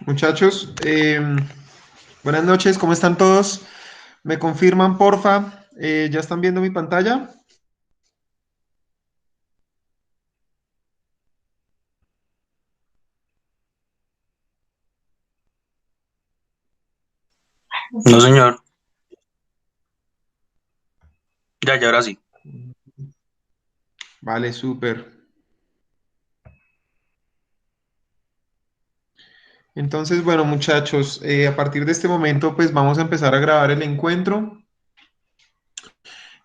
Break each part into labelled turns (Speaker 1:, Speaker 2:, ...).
Speaker 1: Muchachos, buenas noches, ¿cómo están todos? ¿Me confirman, porfa? ¿Ya están viendo mi pantalla?
Speaker 2: No, señor. Ya, ahora sí.
Speaker 1: Vale, súper. Entonces, bueno, muchachos, a partir de este momento, pues vamos a empezar a grabar el encuentro.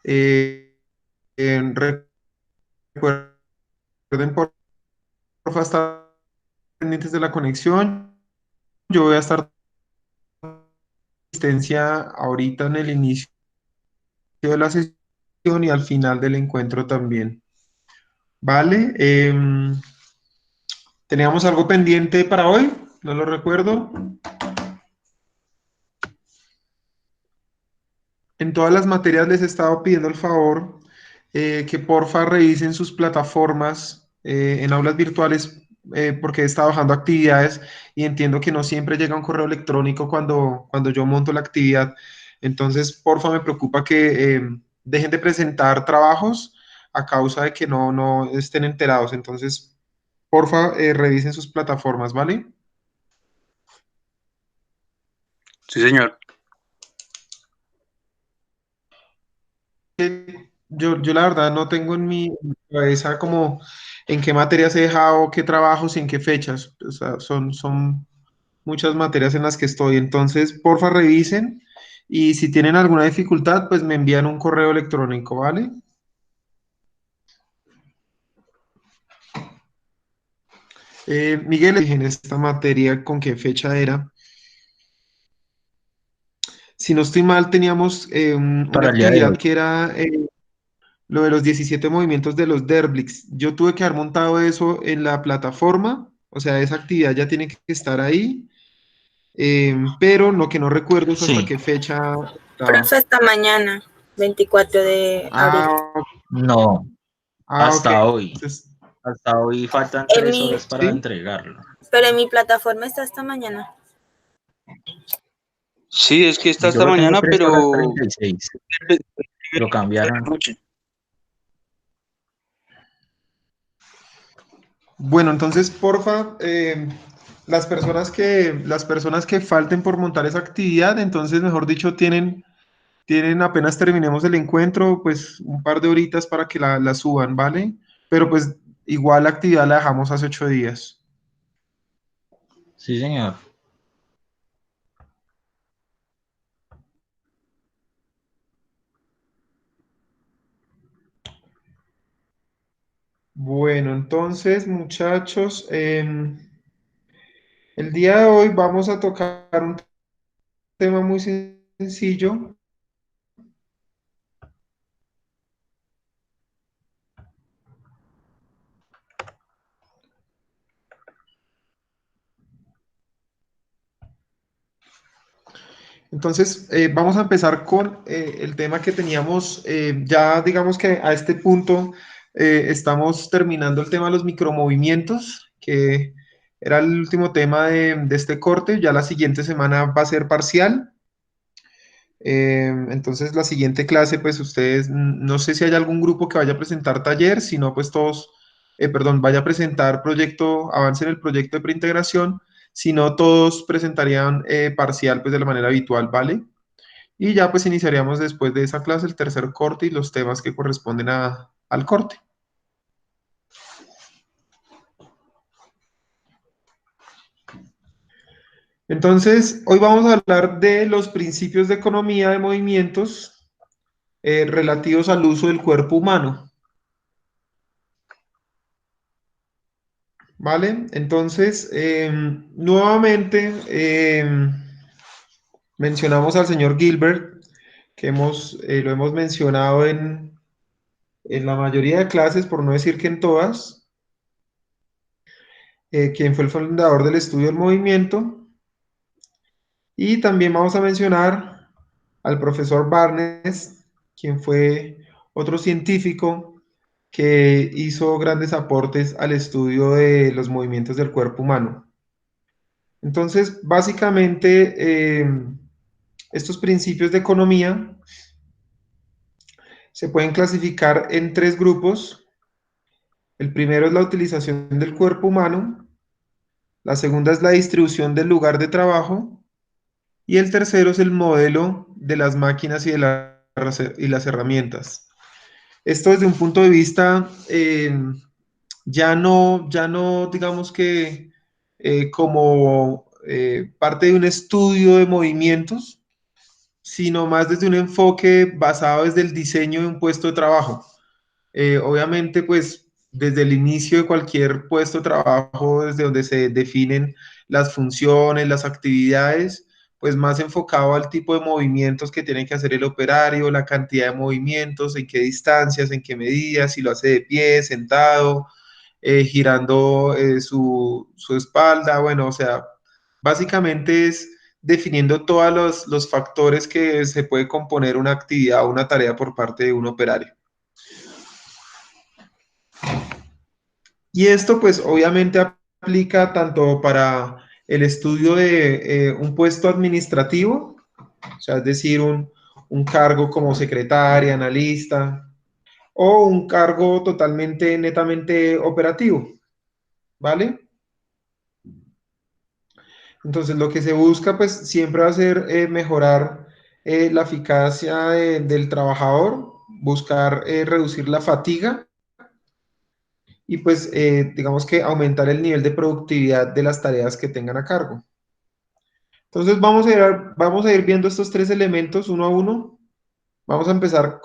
Speaker 1: Eh, Recuerden, porfa, estar pendientes de la conexión. Yo voy a estar asistencia ahorita en el inicio de la sesión y al final del encuentro también. Vale. ¿Teníamos algo pendiente para hoy? No lo recuerdo. En todas las materias les he estado pidiendo el favor que porfa revisen sus plataformas en aulas virtuales porque he estado bajando actividades y entiendo que no siempre llega un correo electrónico cuando yo monto la actividad. Entonces, porfa, me preocupa que dejen de presentar trabajos a causa de que no estén enterados. Entonces, porfa, revisen sus plataformas, ¿vale?
Speaker 2: Sí, señor.
Speaker 1: Yo la verdad no tengo en mi cabeza como en qué materias he dejado, qué trabajos y en qué fechas. O sea, son muchas materias en las que estoy. Entonces, porfa, revisen y si tienen alguna dificultad, pues me envían un correo electrónico, ¿vale? Miguel, en esta materia, ¿con qué fecha era? Si no estoy mal, teníamos una
Speaker 3: Para el día de
Speaker 1: actividad
Speaker 3: hoy.
Speaker 1: que era lo de los 17 movimientos de los Derblix. Yo tuve que haber montado eso en la plataforma, o sea, esa actividad ya tiene que estar ahí, pero lo que no recuerdo es hasta
Speaker 3: Sí.
Speaker 1: qué fecha
Speaker 4: Profe,
Speaker 1: estaba.
Speaker 4: hasta mañana, 24 de abril.
Speaker 1: Ah,
Speaker 3: No,
Speaker 1: ok.
Speaker 3: hasta hoy.
Speaker 1: Entonces,
Speaker 3: Hasta hoy faltan
Speaker 4: En
Speaker 3: 3 horas
Speaker 4: mi,
Speaker 3: para
Speaker 1: sí.
Speaker 3: entregarlo.
Speaker 4: pero en mi plataforma está hasta mañana.
Speaker 2: Sí, es que está
Speaker 3: Yo
Speaker 2: esta
Speaker 3: lo tengo
Speaker 2: mañana,
Speaker 3: 3 horas
Speaker 2: pero
Speaker 3: 36,
Speaker 2: de
Speaker 3: pero
Speaker 2: la
Speaker 3: cambiaron.
Speaker 2: noche.
Speaker 1: Bueno, entonces, porfa, las personas que falten por montar esa actividad, entonces, mejor dicho, tienen apenas terminemos el encuentro, pues un par de horitas para que la suban, ¿vale? Pero pues igual la actividad la dejamos hace 8 días.
Speaker 3: Sí, señor.
Speaker 1: Bueno, entonces, muchachos, el día de hoy vamos a tocar un tema muy sencillo. Entonces, vamos a empezar con el tema que teníamos, ya digamos que a este punto estamos terminando el tema de los micromovimientos, que era el último tema de este corte, ya la siguiente semana va a ser parcial. Entonces, la siguiente clase, pues ustedes, no sé si hay algún grupo que vaya a presentar taller, si no, pues todos, perdón, vaya a presentar proyecto, avance en el proyecto de preintegración, si no, todos presentarían parcial, pues de la manera habitual, ¿vale? Y ya pues iniciaríamos después de esa clase el tercer corte y los temas que corresponden al corte. Entonces, hoy vamos a hablar de los principios de economía de movimientos relativos al uso del cuerpo humano, ¿vale? Entonces, nuevamente mencionamos al señor Gilbert, que lo hemos mencionado en la mayoría de clases, por no decir que en todas, quien fue el fundador del estudio del movimiento. Y también vamos a mencionar al profesor Barnes, quien fue otro científico que hizo grandes aportes al estudio de los movimientos del cuerpo humano. Entonces, básicamente, estos principios de economía se pueden clasificar en tres grupos. El primero es la utilización del cuerpo humano, la segunda es la distribución del lugar de trabajo y el tercero es el modelo de las máquinas y las herramientas. Esto desde un punto de vista ya no digamos que como parte de un estudio de movimientos, sino más desde un enfoque basado desde el diseño de un puesto de trabajo. Obviamente, pues desde el inicio de cualquier puesto de trabajo, desde donde se definen las funciones, las actividades, pues más enfocado al tipo de movimientos que tiene que hacer el operario, la cantidad de movimientos, en qué distancias, en qué medidas, si lo hace de pie, sentado, girando su espalda, bueno, o sea, básicamente es definiendo todos los factores que se puede componer una actividad o una tarea por parte de un operario. Y esto pues obviamente aplica tanto para el estudio de un puesto administrativo, o sea, es decir, un cargo como secretaria, analista, o un cargo totalmente, netamente operativo, ¿vale? Entonces lo que se busca pues siempre va a ser mejorar la eficacia del trabajador, buscar reducir la fatiga y pues digamos que aumentar el nivel de productividad de las tareas que tengan a cargo. Entonces vamos a ir viendo estos tres elementos uno a uno. Vamos a empezar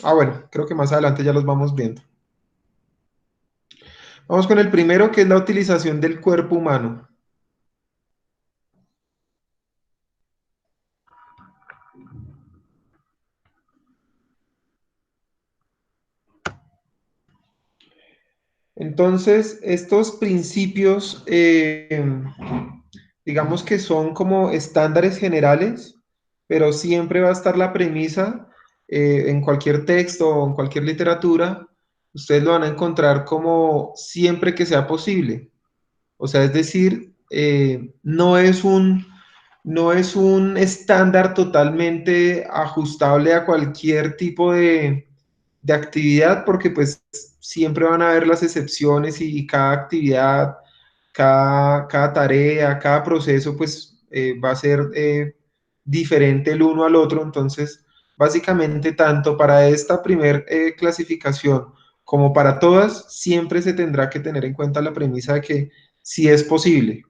Speaker 1: bueno, creo que más adelante ya los vamos viendo. Vamos con el primero, que es la utilización del cuerpo humano. Entonces, estos principios, digamos que son como estándares generales, pero siempre va a estar la premisa en cualquier texto o en cualquier literatura, ustedes lo van a encontrar como siempre que sea posible. O sea, es decir, no es un estándar totalmente ajustable a cualquier tipo de actividad, porque pues siempre van a haber las excepciones y cada actividad, cada tarea, cada proceso, pues va a ser diferente el uno al otro. Entonces, básicamente, tanto para esta primer clasificación como para todas, siempre se tendrá que tener en cuenta la premisa de que sí es posible,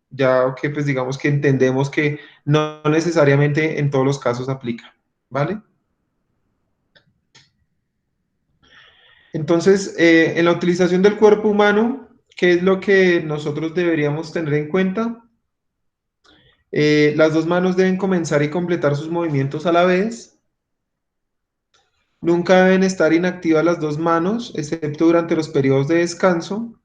Speaker 1: ya que pues digamos que entendemos que no necesariamente en todos los casos aplica, ¿vale? Entonces, en la utilización del cuerpo humano, ¿qué es lo que nosotros deberíamos tener en cuenta? Las dos manos deben comenzar y completar sus movimientos a la vez. Nunca deben estar inactivas las dos manos, excepto durante los periodos de descanso.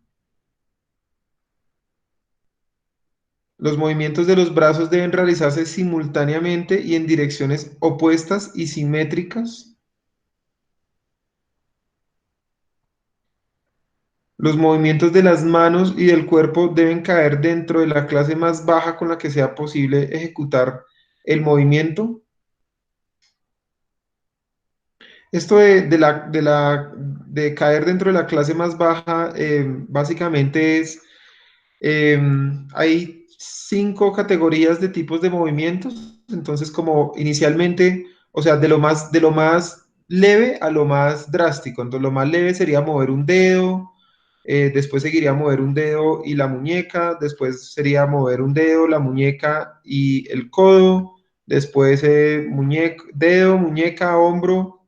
Speaker 1: Los movimientos de los brazos deben realizarse simultáneamente y en direcciones opuestas y simétricas. Los movimientos de las manos y del cuerpo deben caer dentro de la clase más baja con la que sea posible ejecutar el movimiento. Esto de caer dentro de la clase más baja, básicamente es, hay 5 categorías de tipos de movimientos. Entonces, como inicialmente, o sea, de lo más leve a lo más drástico. Entonces, lo más leve sería mover un dedo, después seguiría mover un dedo y la muñeca, después sería mover un dedo, la muñeca y el codo, después dedo, muñeca, hombro,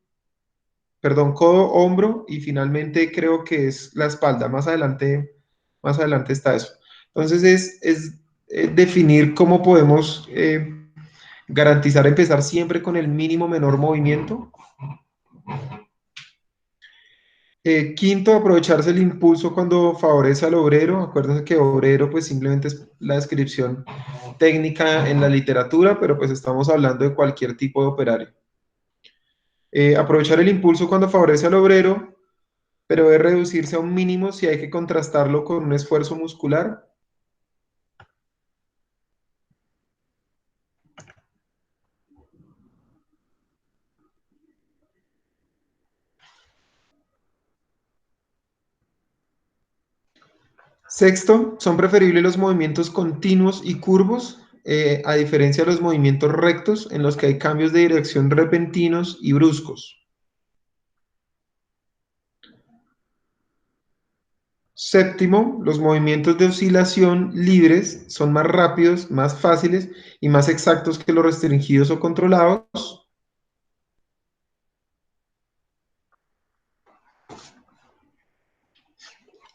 Speaker 1: perdón, codo, hombro y finalmente creo que es la espalda. Más adelante está eso. Entonces es definir cómo podemos garantizar empezar siempre con el mínimo menor movimiento. Quinto, aprovecharse el impulso cuando favorece al obrero. Acuérdense que obrero pues simplemente es la descripción técnica en la literatura, pero pues estamos hablando de cualquier tipo de operario. Aprovechar el impulso cuando favorece al obrero, pero debe reducirse a un mínimo si hay que contrastarlo con un esfuerzo muscular. Sexto, son preferibles los movimientos continuos y curvos, a diferencia de los movimientos rectos en los que hay cambios de dirección repentinos y bruscos. Séptimo, los movimientos de oscilación libres son más rápidos, más fáciles y más exactos que los restringidos o controlados.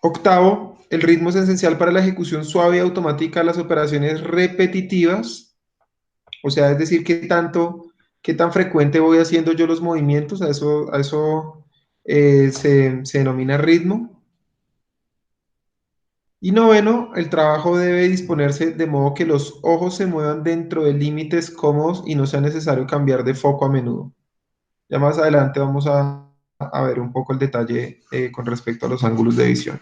Speaker 1: Octavo, el ritmo es esencial para la ejecución suave y automática de las operaciones repetitivas. O sea, es decir, qué tan frecuente voy haciendo yo los movimientos, se denomina ritmo. Y noveno, el trabajo debe disponerse de modo que los ojos se muevan dentro de límites cómodos y no sea necesario cambiar de foco a menudo. Ya más adelante vamos a ver un poco el detalle con respecto a los ángulos de visión.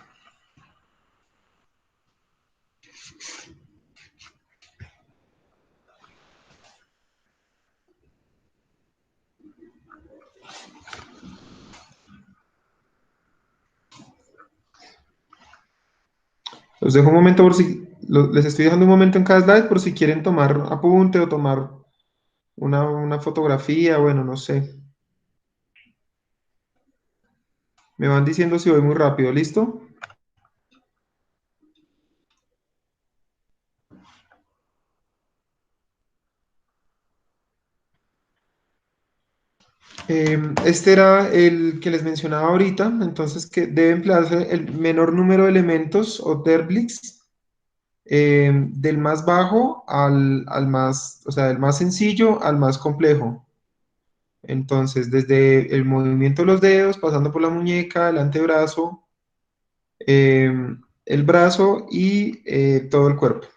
Speaker 1: Los dejo un momento les estoy dejando un momento en cada slide por si quieren tomar apunte o tomar una fotografía, bueno, no sé. Me van diciendo si voy muy rápido, ¿listo? Este era el que les mencionaba ahorita, entonces que debe emplearse el menor número de elementos o derblix, del más bajo al más, o sea, del más sencillo al más complejo. Entonces, desde el movimiento de los dedos, pasando por la muñeca, el antebrazo, eh, el brazo y todo el cuerpo.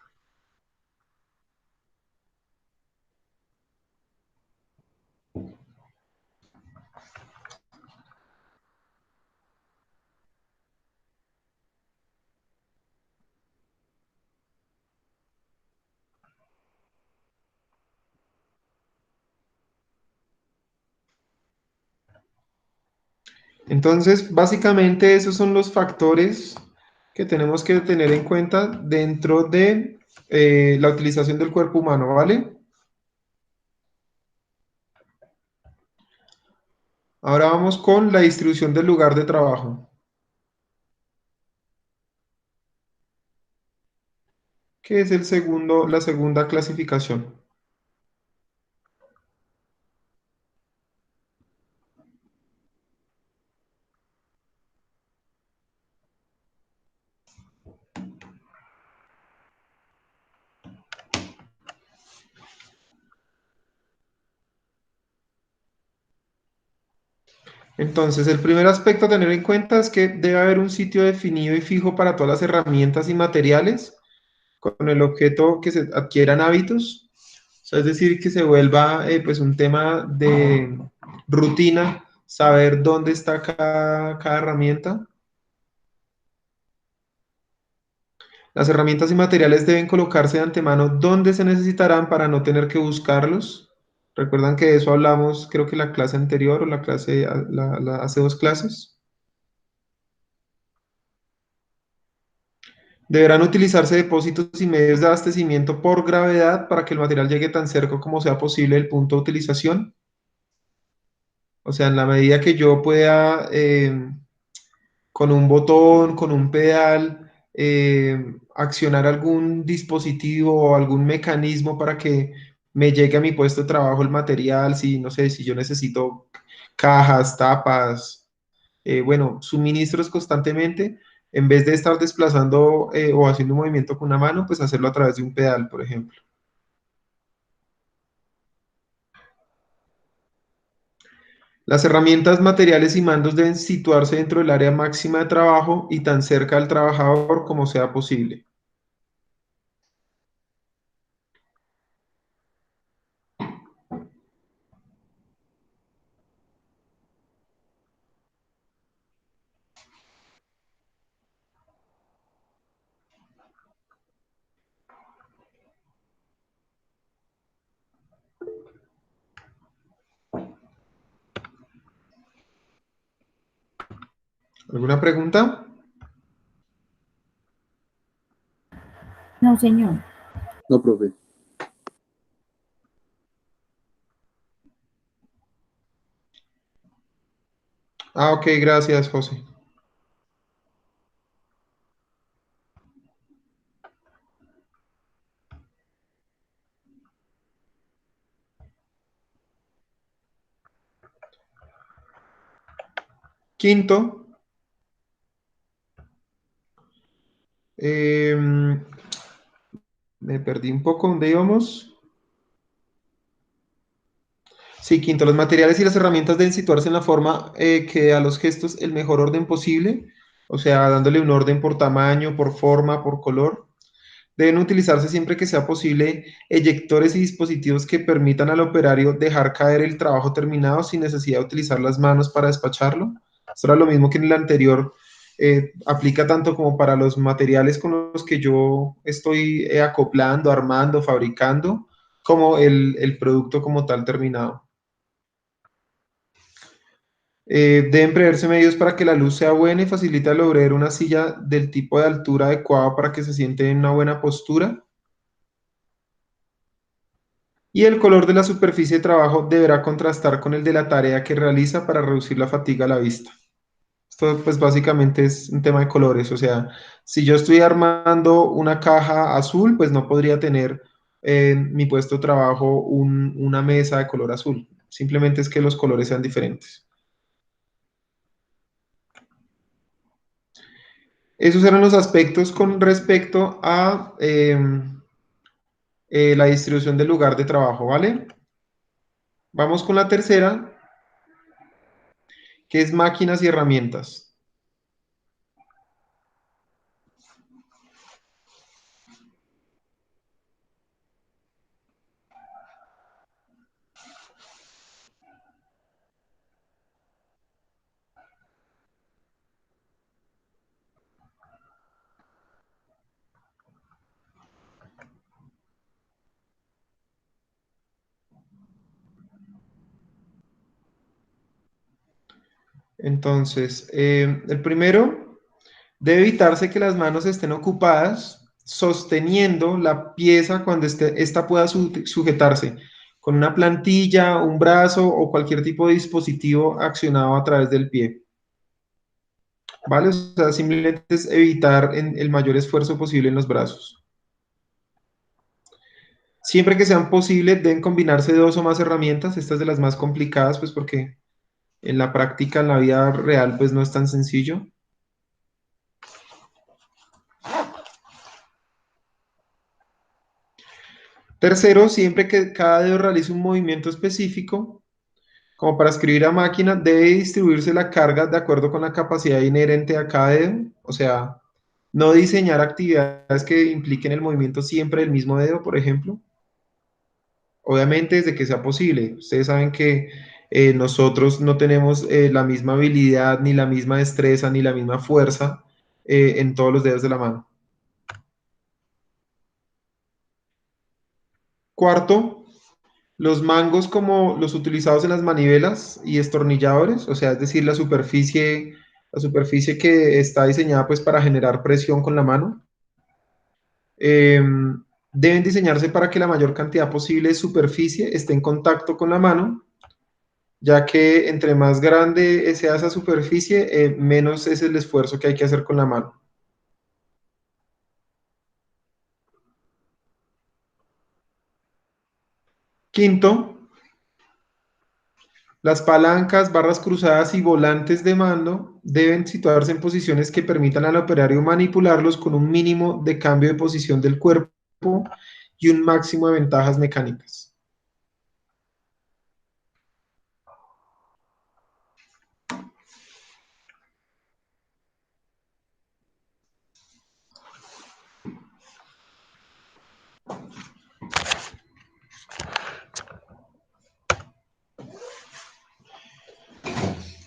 Speaker 1: Entonces, básicamente esos son los factores que tenemos que tener en cuenta dentro de la utilización del cuerpo humano, ¿vale? Ahora vamos con la distribución del lugar de trabajo, que es la segunda clasificación. Entonces, el primer aspecto a tener en cuenta es que debe haber un sitio definido y fijo para todas las herramientas y materiales con el objeto que se adquieran hábitos. O sea, es decir, que se vuelva pues un tema de rutina, saber dónde está cada herramienta. Las herramientas y materiales deben colocarse de antemano donde se necesitarán para no tener que buscarlos. Recuerdan que de eso hablamos, creo que la clase anterior o hace dos clases. Deberán utilizarse depósitos y medios de abastecimiento por gravedad para que el material llegue tan cerca como sea posible del punto de utilización. O sea, en la medida que yo pueda, con un botón, con un pedal, accionar algún dispositivo o algún mecanismo para que me llegue a mi puesto de trabajo el material, si no sé, si yo necesito cajas, tapas, bueno, suministros constantemente, en vez de estar desplazando o haciendo un movimiento con una mano, pues hacerlo a través de un pedal, por ejemplo. Las herramientas, materiales y mandos deben situarse dentro del área máxima de trabajo y tan cerca del trabajador como sea posible. ¿Alguna pregunta?
Speaker 5: No, señor.
Speaker 6: No, profe.
Speaker 1: Ah, ok, gracias, José. Quinto, me perdí un poco, ¿dónde íbamos? Sí, quinto, los materiales y las herramientas deben situarse en la forma que dé a los gestos el mejor orden posible, o sea, dándole un orden por tamaño, por forma, por color. Deben utilizarse siempre que sea posible eyectores y dispositivos que permitan al operario dejar caer el trabajo terminado sin necesidad de utilizar las manos para despacharlo. Esto era lo mismo que en el anterior. Aplica tanto como para los materiales con los que yo estoy acoplando, armando, fabricando, como el producto como tal terminado. Deben preverse medios para que la luz sea buena y facilite al obrero una silla del tipo de altura adecuada para que se siente en una buena postura. Y el color de la superficie de trabajo deberá contrastar con el de la tarea que realiza para reducir la fatiga a la vista. Esto pues básicamente es un tema de colores, o sea, si yo estoy armando una caja azul, pues no podría tener en mi puesto de trabajo una mesa de color azul. Simplemente es que los colores sean diferentes. Esos eran los aspectos con respecto a la distribución del lugar de trabajo, ¿vale? Vamos con la tercera, que es máquinas y herramientas. Entonces, el primero, debe evitarse que las manos estén ocupadas sosteniendo la pieza cuando esta pueda sujetarse con una plantilla, un brazo o cualquier tipo de dispositivo accionado a través del pie. ¿Vale? O sea, simplemente es evitar el mayor esfuerzo posible en los brazos. Siempre que sean posibles, deben combinarse dos o más herramientas. Estas de las más complicadas, pues porque en la práctica, en la vida real, pues no es tan sencillo. Tercero, siempre que cada dedo realice un movimiento específico, como para escribir a máquina, debe distribuirse la carga de acuerdo con la capacidad inherente a cada dedo. O sea, no diseñar actividades que impliquen el movimiento siempre del mismo dedo, por ejemplo. Obviamente, desde que sea posible. Ustedes saben que nosotros no tenemos la misma habilidad, ni la misma destreza, ni la misma fuerza en todos los dedos de la mano. Cuarto, los mangos como los utilizados en las manivelas y destornilladores, o sea, es decir, la superficie que está diseñada pues para generar presión con la mano, deben diseñarse para que la mayor cantidad posible de superficie esté en contacto con la mano, ya que entre más grande sea esa superficie, menos es el esfuerzo que hay que hacer con la mano. Quinto, las palancas, barras cruzadas y volantes de mando deben situarse en posiciones que permitan al operario manipularlos con un mínimo de cambio de posición del cuerpo y un máximo de ventajas mecánicas.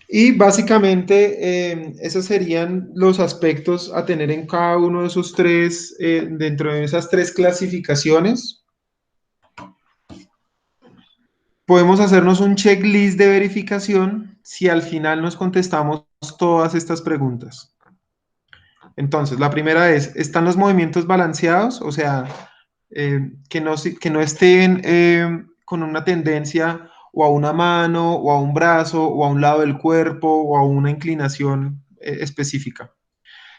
Speaker 1: Y básicamente esos serían los aspectos a tener en cada uno de esos tres, dentro de esas tres clasificaciones. Podemos hacernos un checklist de verificación si al final nos contestamos todas estas preguntas. Entonces, la primera es, ¿están los movimientos balanceados? O sea, que no estén con una tendencia o a una mano, o a un brazo, o a un lado del cuerpo, o a una inclinación específica.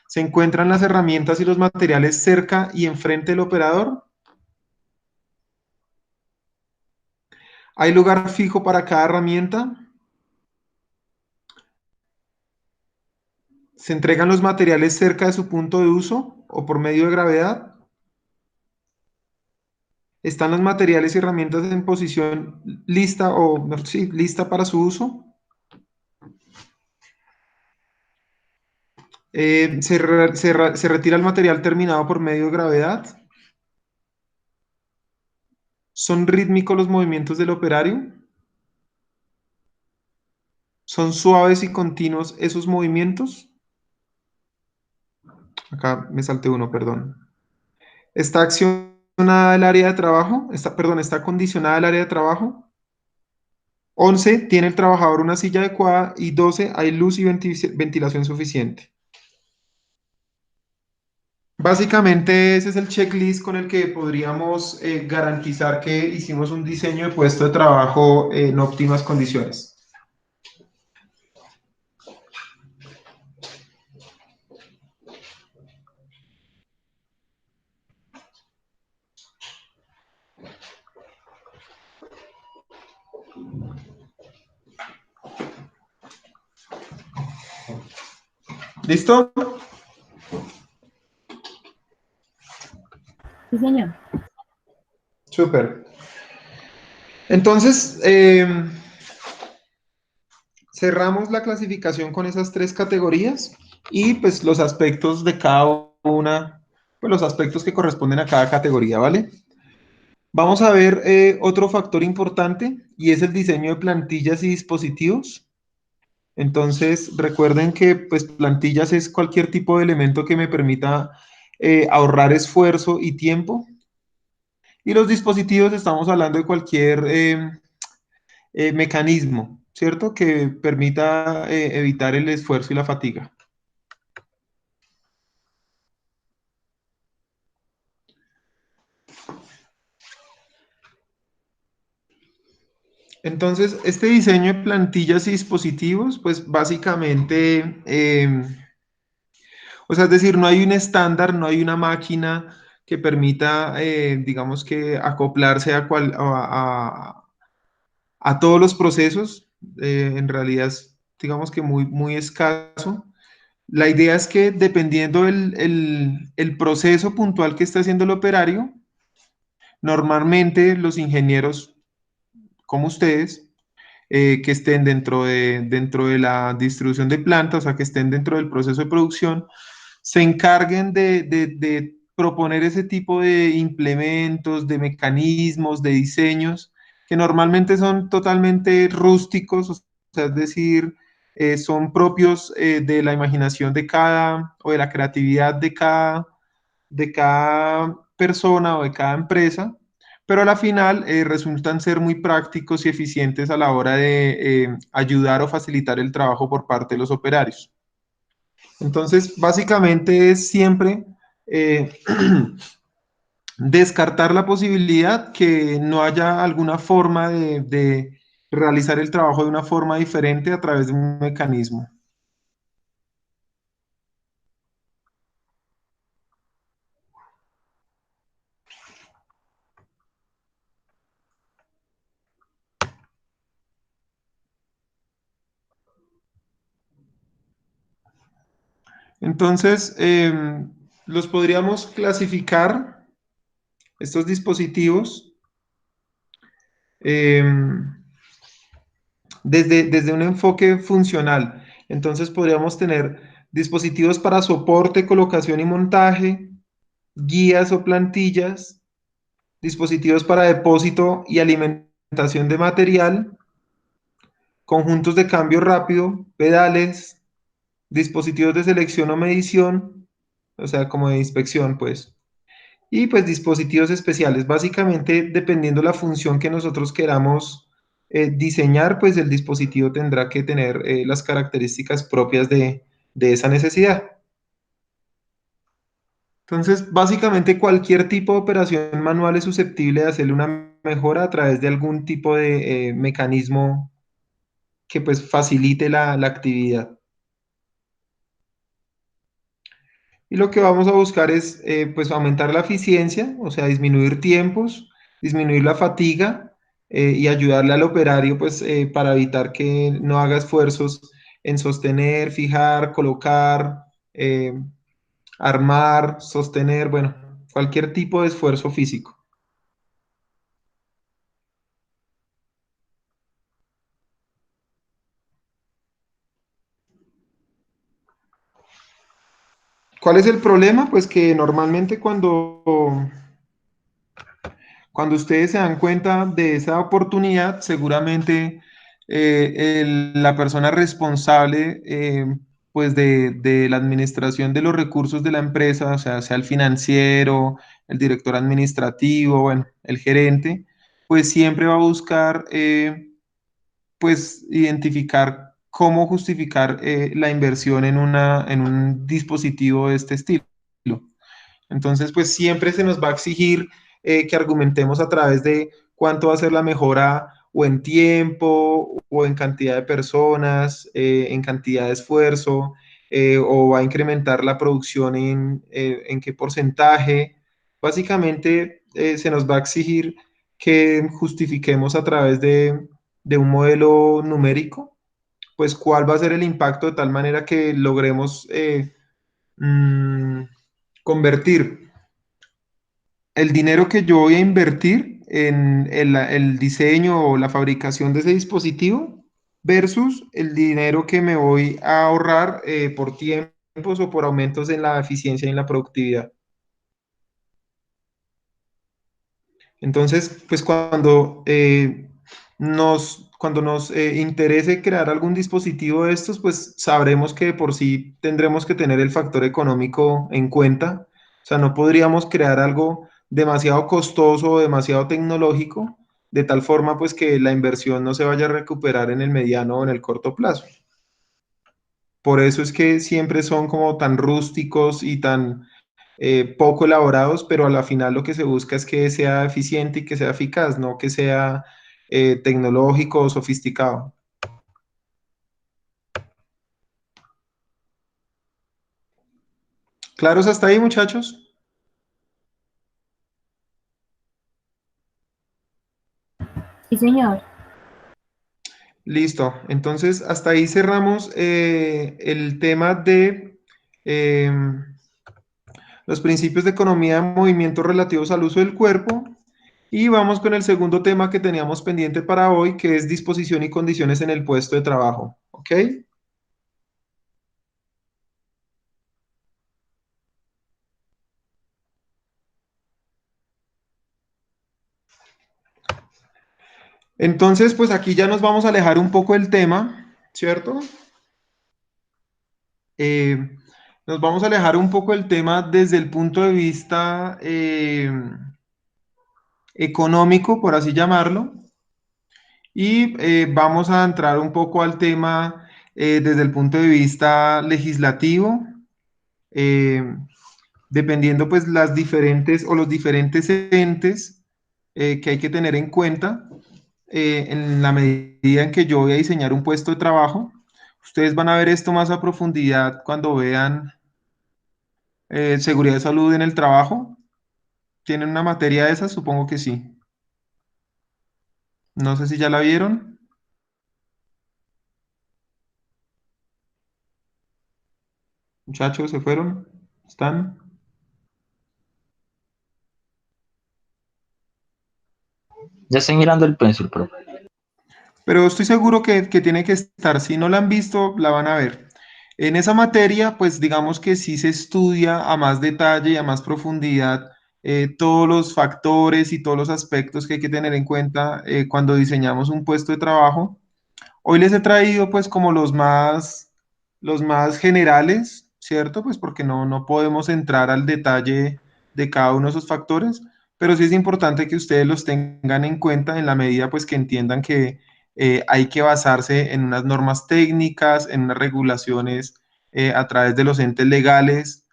Speaker 1: ¿Se encuentran las herramientas y los materiales cerca y enfrente del operador? ¿Hay lugar fijo para cada herramienta? ¿Se entregan los materiales cerca de su punto de uso o por medio de gravedad? ¿Están los materiales y herramientas en posición lista o no, sí, lista para su uso? ¿Se retira el material terminado por medio de gravedad? ¿Son rítmicos los movimientos del operario? ¿Son suaves y continuos esos movimientos? Acá me salté uno, perdón. ¿Está accionada el área de trabajo? Perdón, ¿está acondicionada el área de trabajo? 11. ¿Tiene el trabajador una silla adecuada? Y 12. ¿Hay luz y ventilación suficiente? Básicamente ese es el checklist con el que podríamos garantizar que hicimos un diseño de puesto de trabajo en óptimas condiciones. ¿Listo?
Speaker 5: Sí, señor.
Speaker 1: Súper. Entonces, cerramos la clasificación con esas tres categorías y pues los aspectos de cada una, pues los aspectos que corresponden a cada categoría, ¿vale? Vamos a ver otro factor importante y es el diseño de plantillas y dispositivos. Entonces, recuerden que pues plantillas es cualquier tipo de elemento que me permita ahorrar esfuerzo y tiempo. Y los dispositivos, estamos hablando de cualquier mecanismo, ¿cierto? Que permita evitar el esfuerzo y la fatiga. Entonces, este diseño de plantillas y dispositivos, pues básicamente, o sea, es decir, no hay un estándar, no hay una máquina que permita, digamos que acoplarse a todos los procesos. En realidad es, digamos que muy escaso. La idea es que dependiendo el proceso puntual que está haciendo el operario, normalmente los ingenieros como ustedes, que estén dentro de la distribución de plantas, o sea, que estén dentro del proceso de producción, se encarguen de proponer ese tipo de implementos, de mecanismos, de diseños, que normalmente son totalmente rústicos, o sea, es decir, son propios de la imaginación de cada, o de la creatividad de cada persona o de cada empresa, pero a la final resultan ser muy prácticos y eficientes a la hora de ayudar o facilitar el trabajo por parte de los operarios. Entonces, básicamente es siempre descartar la posibilidad que no haya alguna forma de realizar el trabajo de una forma diferente a través de un mecanismo. Entonces, los podríamos clasificar, estos dispositivos, eh, desde un enfoque funcional. Entonces, podríamos tener dispositivos para soporte, colocación y montaje, guías o plantillas, dispositivos para depósito y alimentación de material, conjuntos de cambio rápido, pedales, dispositivos de selección o medición, o sea, como de inspección, pues. Y pues dispositivos especiales, básicamente dependiendo la función que nosotros queramos diseñar, pues el dispositivo tendrá que tener las características propias de esa necesidad. Entonces, básicamente cualquier tipo de operación manual es susceptible de hacerle una mejora a través de algún tipo de mecanismo que pues facilite la actividad. Y lo que vamos a buscar es pues aumentar la eficiencia, o sea, disminuir tiempos, disminuir la fatiga y ayudarle al operario pues para evitar que no haga esfuerzos en sostener, fijar, colocar, armar, sostener, bueno, cualquier tipo de esfuerzo físico. ¿Cuál es el problema? Pues que normalmente cuando ustedes se dan cuenta de esa oportunidad, seguramente la persona responsable pues de la administración de los recursos de la empresa, o sea el financiero, el director administrativo, bueno, el gerente, pues siempre va a buscar pues identificar cómo justificar la inversión en un dispositivo de este estilo. Entonces, pues siempre se nos va a exigir que argumentemos a través de cuánto va a ser la mejora o en tiempo o en cantidad de personas, en cantidad de esfuerzo, o va a incrementar la producción en qué porcentaje. Básicamente, se nos va a exigir que justifiquemos a través de un modelo numérico, pues cuál va a ser el impacto de tal manera que logremos mm, convertir el dinero que yo voy a invertir en el diseño o la fabricación de ese dispositivo versus el dinero que me voy a ahorrar por tiempos o por aumentos en la eficiencia y en la productividad. Entonces, pues cuando nos interese crear algún dispositivo de estos, pues sabremos que de por sí tendremos que tener el factor económico en cuenta. O sea, no podríamos crear algo demasiado costoso o demasiado tecnológico, de tal forma pues que la inversión no se vaya a recuperar en el mediano o en el corto plazo. Por eso es que siempre son como tan rústicos y tan poco elaborados, pero a la final lo que se busca es que sea eficiente y que sea eficaz, no que sea tecnológico o sofisticado. ¿Claros hasta ahí, muchachos?
Speaker 5: Sí, señor.
Speaker 1: Listo. Entonces, hasta ahí cerramos el tema de los principios de economía de movimiento relativos al uso del cuerpo. Y vamos con el segundo tema que teníamos pendiente para hoy, que es disposición y condiciones en el puesto de trabajo. ¿Ok? Entonces, pues aquí ya nos vamos a alejar un poco del tema, ¿cierto? Eh, nos vamos a alejar un poco del tema desde el punto de vista económico, por así llamarlo, y vamos a entrar un poco al tema desde el punto de vista legislativo, eh, dependiendo pues las diferentes o los diferentes entes que hay que tener en cuenta en la medida en que yo voy a diseñar un puesto de trabajo. Ustedes van a ver esto más a profundidad cuando vean seguridad de salud en el trabajo. ¿Tienen una materia de esas? Supongo que sí. No sé si ya la vieron. Muchachos, ¿se fueron? ¿Están?
Speaker 3: Ya estoy mirando el pencil, profe.
Speaker 1: Pero estoy seguro que tiene que estar. Si no la han visto, la van a ver. En esa materia, pues digamos que sí se estudia a más detalle y a más profundidad todos los factores y todos los aspectos que hay que tener en cuenta cuando diseñamos un puesto de trabajo. Hoy les he traído pues como los más generales, ¿cierto? Pues porque no podemos entrar al detalle de cada uno de esos factores, pero sí es importante que ustedes los tengan en cuenta en la medida pues que entiendan que hay que basarse en unas normas técnicas, en unas regulaciones a través de los entes legales,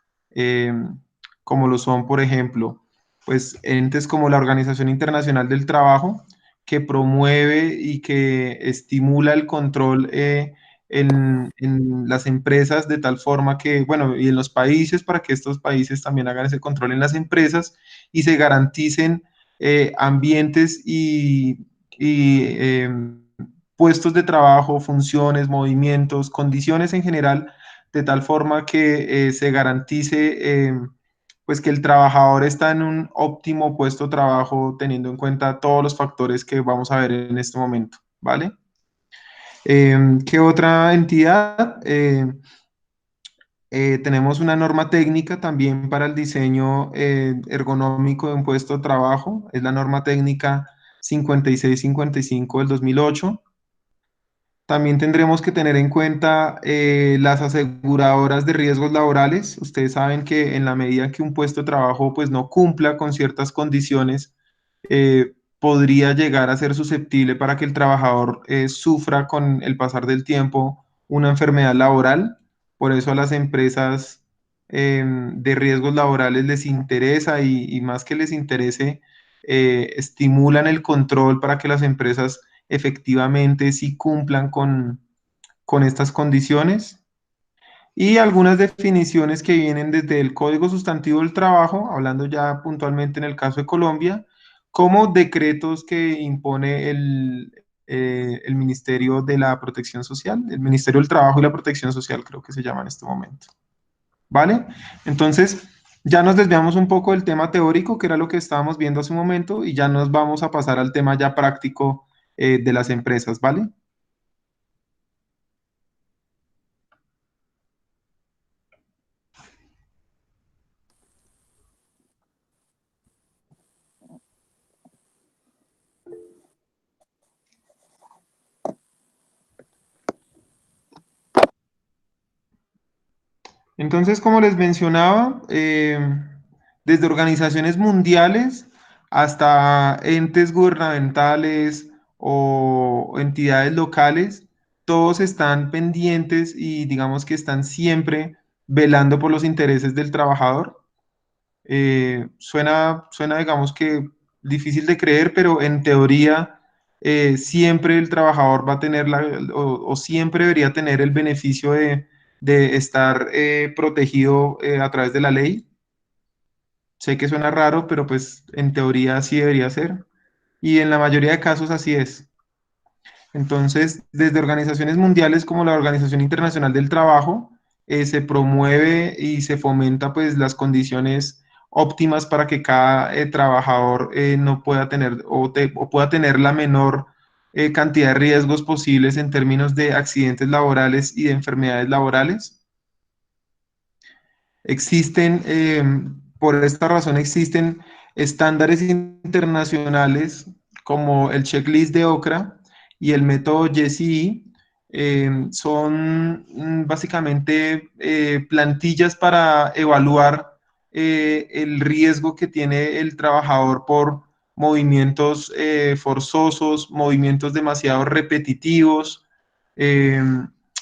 Speaker 1: como lo son, por ejemplo, pues entes como la Organización Internacional del Trabajo, que promueve y que estimula el control en las empresas de tal forma que, bueno, y en los países para que estos países también hagan ese control en las empresas y se garanticen ambientes y puestos de trabajo, funciones, movimientos, condiciones en general, de tal forma que se garantice pues que el trabajador está en un óptimo puesto de trabajo teniendo en cuenta todos los factores que vamos a ver en este momento, ¿vale? ¿Qué otra entidad? Tenemos una norma técnica también para el diseño ergonómico de un puesto de trabajo, es la norma técnica 5655 del 2008. También tendremos que tener en cuenta las aseguradoras de riesgos laborales. Ustedes saben que en la medida que un puesto de trabajo pues no cumpla con ciertas condiciones, podría llegar a ser susceptible para que el trabajador sufra con el pasar del tiempo una enfermedad laboral. Por eso a las empresas de riesgos laborales les interesa y más que les interese, estimulan el control para que las empresas efectivamente sí cumplan con estas condiciones. Y algunas definiciones que vienen desde el Código Sustantivo del Trabajo, hablando ya puntualmente en el caso de Colombia, como decretos que impone el Ministerio de la Protección Social, el Ministerio del Trabajo y la Protección Social, creo que se llama en este momento. ¿Vale? Entonces, ya nos desviamos un poco del tema teórico, que era lo que estábamos viendo hace un momento, y ya nos vamos a pasar al tema ya práctico de las empresas, ¿vale? Entonces, como les mencionaba, desde organizaciones mundiales hasta entes gubernamentales o entidades locales, todos están pendientes y digamos que están siempre velando por los intereses del trabajador. Suena, digamos que difícil de creer, pero en teoría siempre el trabajador va a tener o siempre debería tener el beneficio de estar protegido a través de la ley. Sé que suena raro, pero pues en teoría sí debería ser. Y en la mayoría de casos así es. Entonces, desde organizaciones mundiales como la Organización Internacional del Trabajo, se promueve y se fomenta pues las condiciones óptimas para que cada trabajador no pueda tener o pueda tener la menor cantidad de riesgos posibles en términos de accidentes laborales y de enfermedades laborales. Existen, por esta razón existen estándares internacionales como el checklist de OCRA y el método YESI. Son básicamente plantillas para evaluar el riesgo que tiene el trabajador por movimientos forzosos, movimientos demasiado repetitivos, eh,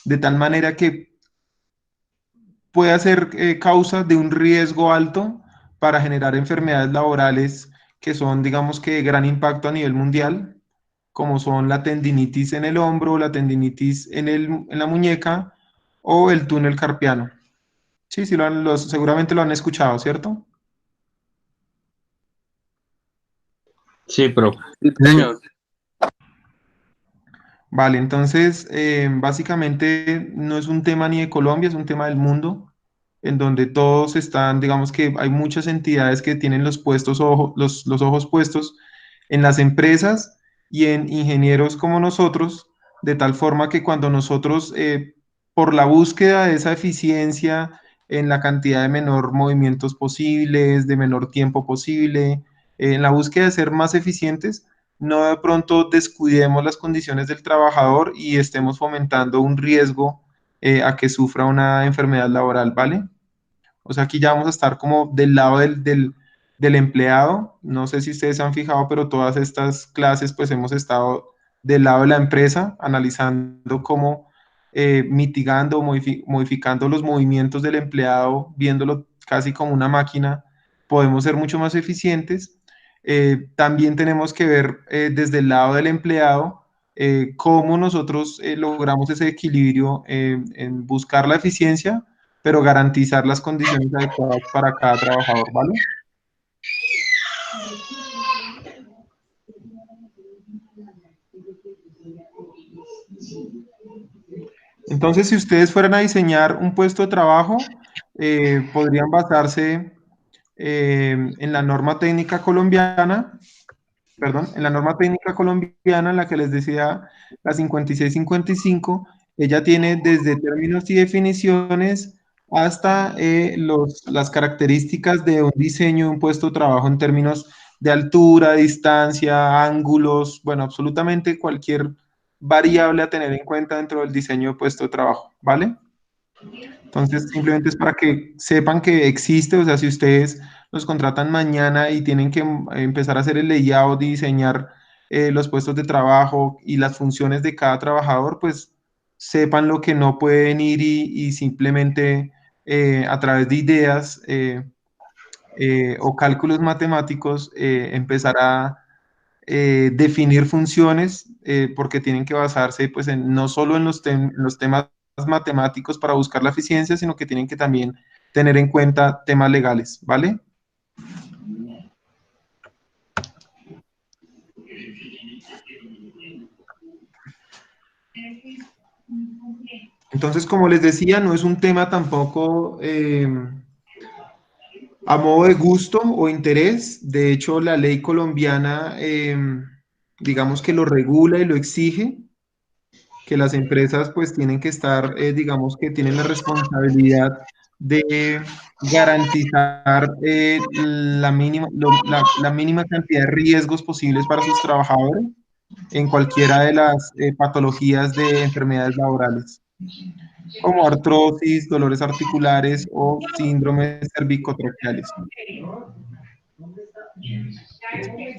Speaker 1: de tal manera que puede ser causa de un riesgo alto para generar enfermedades laborales que son, digamos que, de gran impacto a nivel mundial, como son la tendinitis en el hombro, la tendinitis en la muñeca o el túnel carpiano. Sí, sí, seguramente lo han escuchado, ¿cierto?
Speaker 3: Sí, profe.
Speaker 2: Sí, señor.
Speaker 1: Vale, entonces, básicamente no es un tema ni de Colombia, es un tema del mundo, en donde todos están, digamos que hay muchas entidades que tienen los ojos puestos en las empresas y en ingenieros como nosotros, de tal forma que cuando nosotros, por la búsqueda de esa eficiencia en la cantidad de menor movimientos posibles, de menor tiempo posible, en la búsqueda de ser más eficientes, no de pronto descuidemos las condiciones del trabajador y estemos fomentando un riesgo a que sufra una enfermedad laboral, ¿vale? O sea, aquí ya vamos a estar como del lado del empleado. No sé si ustedes se han fijado, pero todas estas clases pues hemos estado del lado de la empresa, analizando cómo mitigando, modificando los movimientos del empleado, viéndolo casi como una máquina podemos ser mucho más eficientes. También tenemos que ver desde el lado del empleado cómo nosotros logramos ese equilibrio en buscar la eficiencia, pero garantizar las condiciones adecuadas para cada trabajador, ¿vale? Entonces, si ustedes fueran a diseñar un puesto de trabajo, podrían basarse en la norma técnica colombiana, perdón, en la norma técnica colombiana, en la que les decía, la 5655. Ella tiene desde términos y definiciones hasta las características de un diseño de un puesto de trabajo en términos de altura, distancia, ángulos, bueno, absolutamente cualquier variable a tener en cuenta dentro del diseño de puesto de trabajo, ¿vale? Entonces, simplemente es para que sepan que existe, o sea, si ustedes los contratan mañana y tienen que empezar a hacer el layout, diseñar los puestos de trabajo y las funciones de cada trabajador, pues sepan lo que no pueden ir y simplemente a través de ideas o cálculos matemáticos empezar a definir funciones porque tienen que basarse pues no solo en en los temas matemáticos para buscar la eficiencia, sino que tienen que también tener en cuenta temas legales, ¿vale? Entonces, como les decía, no es un tema tampoco a modo de gusto o interés. De hecho, la ley colombiana, digamos que lo regula y lo exige, que las empresas pues tienen que estar, digamos que tienen la responsabilidad de garantizar la mínima cantidad de riesgos posibles para sus trabajadores en cualquiera de las patologías de enfermedades laborales, como artrosis, dolores articulares o síndromes cervicotraqueales.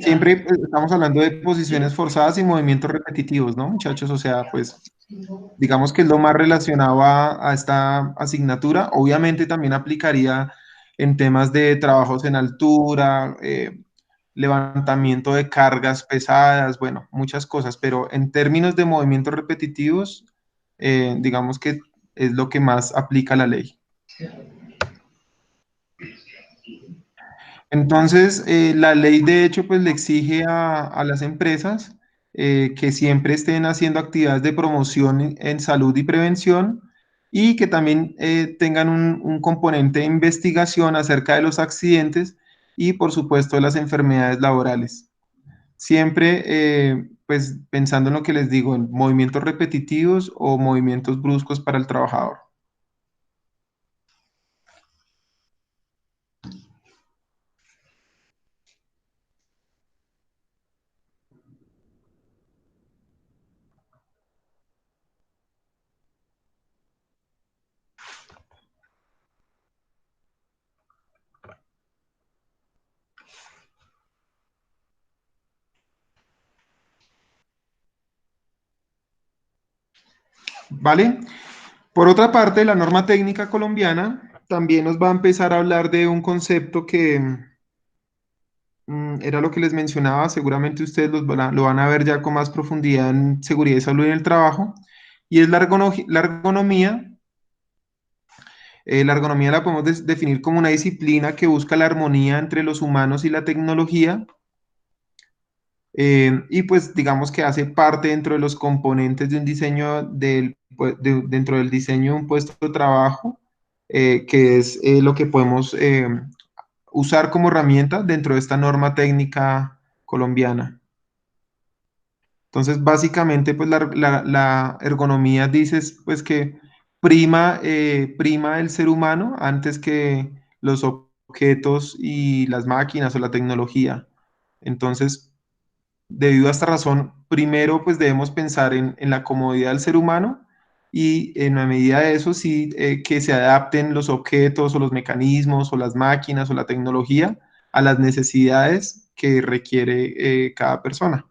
Speaker 1: Siempre estamos hablando de posiciones forzadas y movimientos repetitivos, ¿no, muchachos? O sea, pues digamos que es lo más relacionado a esta asignatura. Obviamente también aplicaría en temas de trabajos en altura, levantamiento de cargas pesadas, bueno, muchas cosas, pero en términos de movimientos repetitivos, digamos que es lo que más aplica la ley. Entonces, la ley de hecho pues le exige a las empresas que siempre estén haciendo actividades de promoción en salud y prevención y que también tengan un componente de investigación acerca de los accidentes y por supuesto de las enfermedades laborales. Siempre pues pensando en lo que les digo, en movimientos repetitivos o movimientos bruscos para el trabajador. ¿Vale? Por otra parte, la norma técnica colombiana también nos va a empezar a hablar de un concepto que era lo que les mencionaba, seguramente ustedes lo van a ver ya con más profundidad en seguridad y salud en el trabajo, y es la ergonomía. La ergonomía la podemos definir como una disciplina que busca la armonía entre los humanos y la tecnología, y pues digamos que hace parte dentro de los componentes de un diseño dentro del diseño de un puesto de trabajo, que es lo que podemos usar como herramienta dentro de esta norma técnica colombiana. Entonces, básicamente, pues la ergonomía dice pues que prima el ser humano antes que los objetos y las máquinas o la tecnología. Entonces, debido a esta razón, primero pues debemos pensar en la comodidad del ser humano y en la medida de eso sí que se adapten los objetos o los mecanismos o las máquinas o la tecnología a las necesidades que requiere cada persona.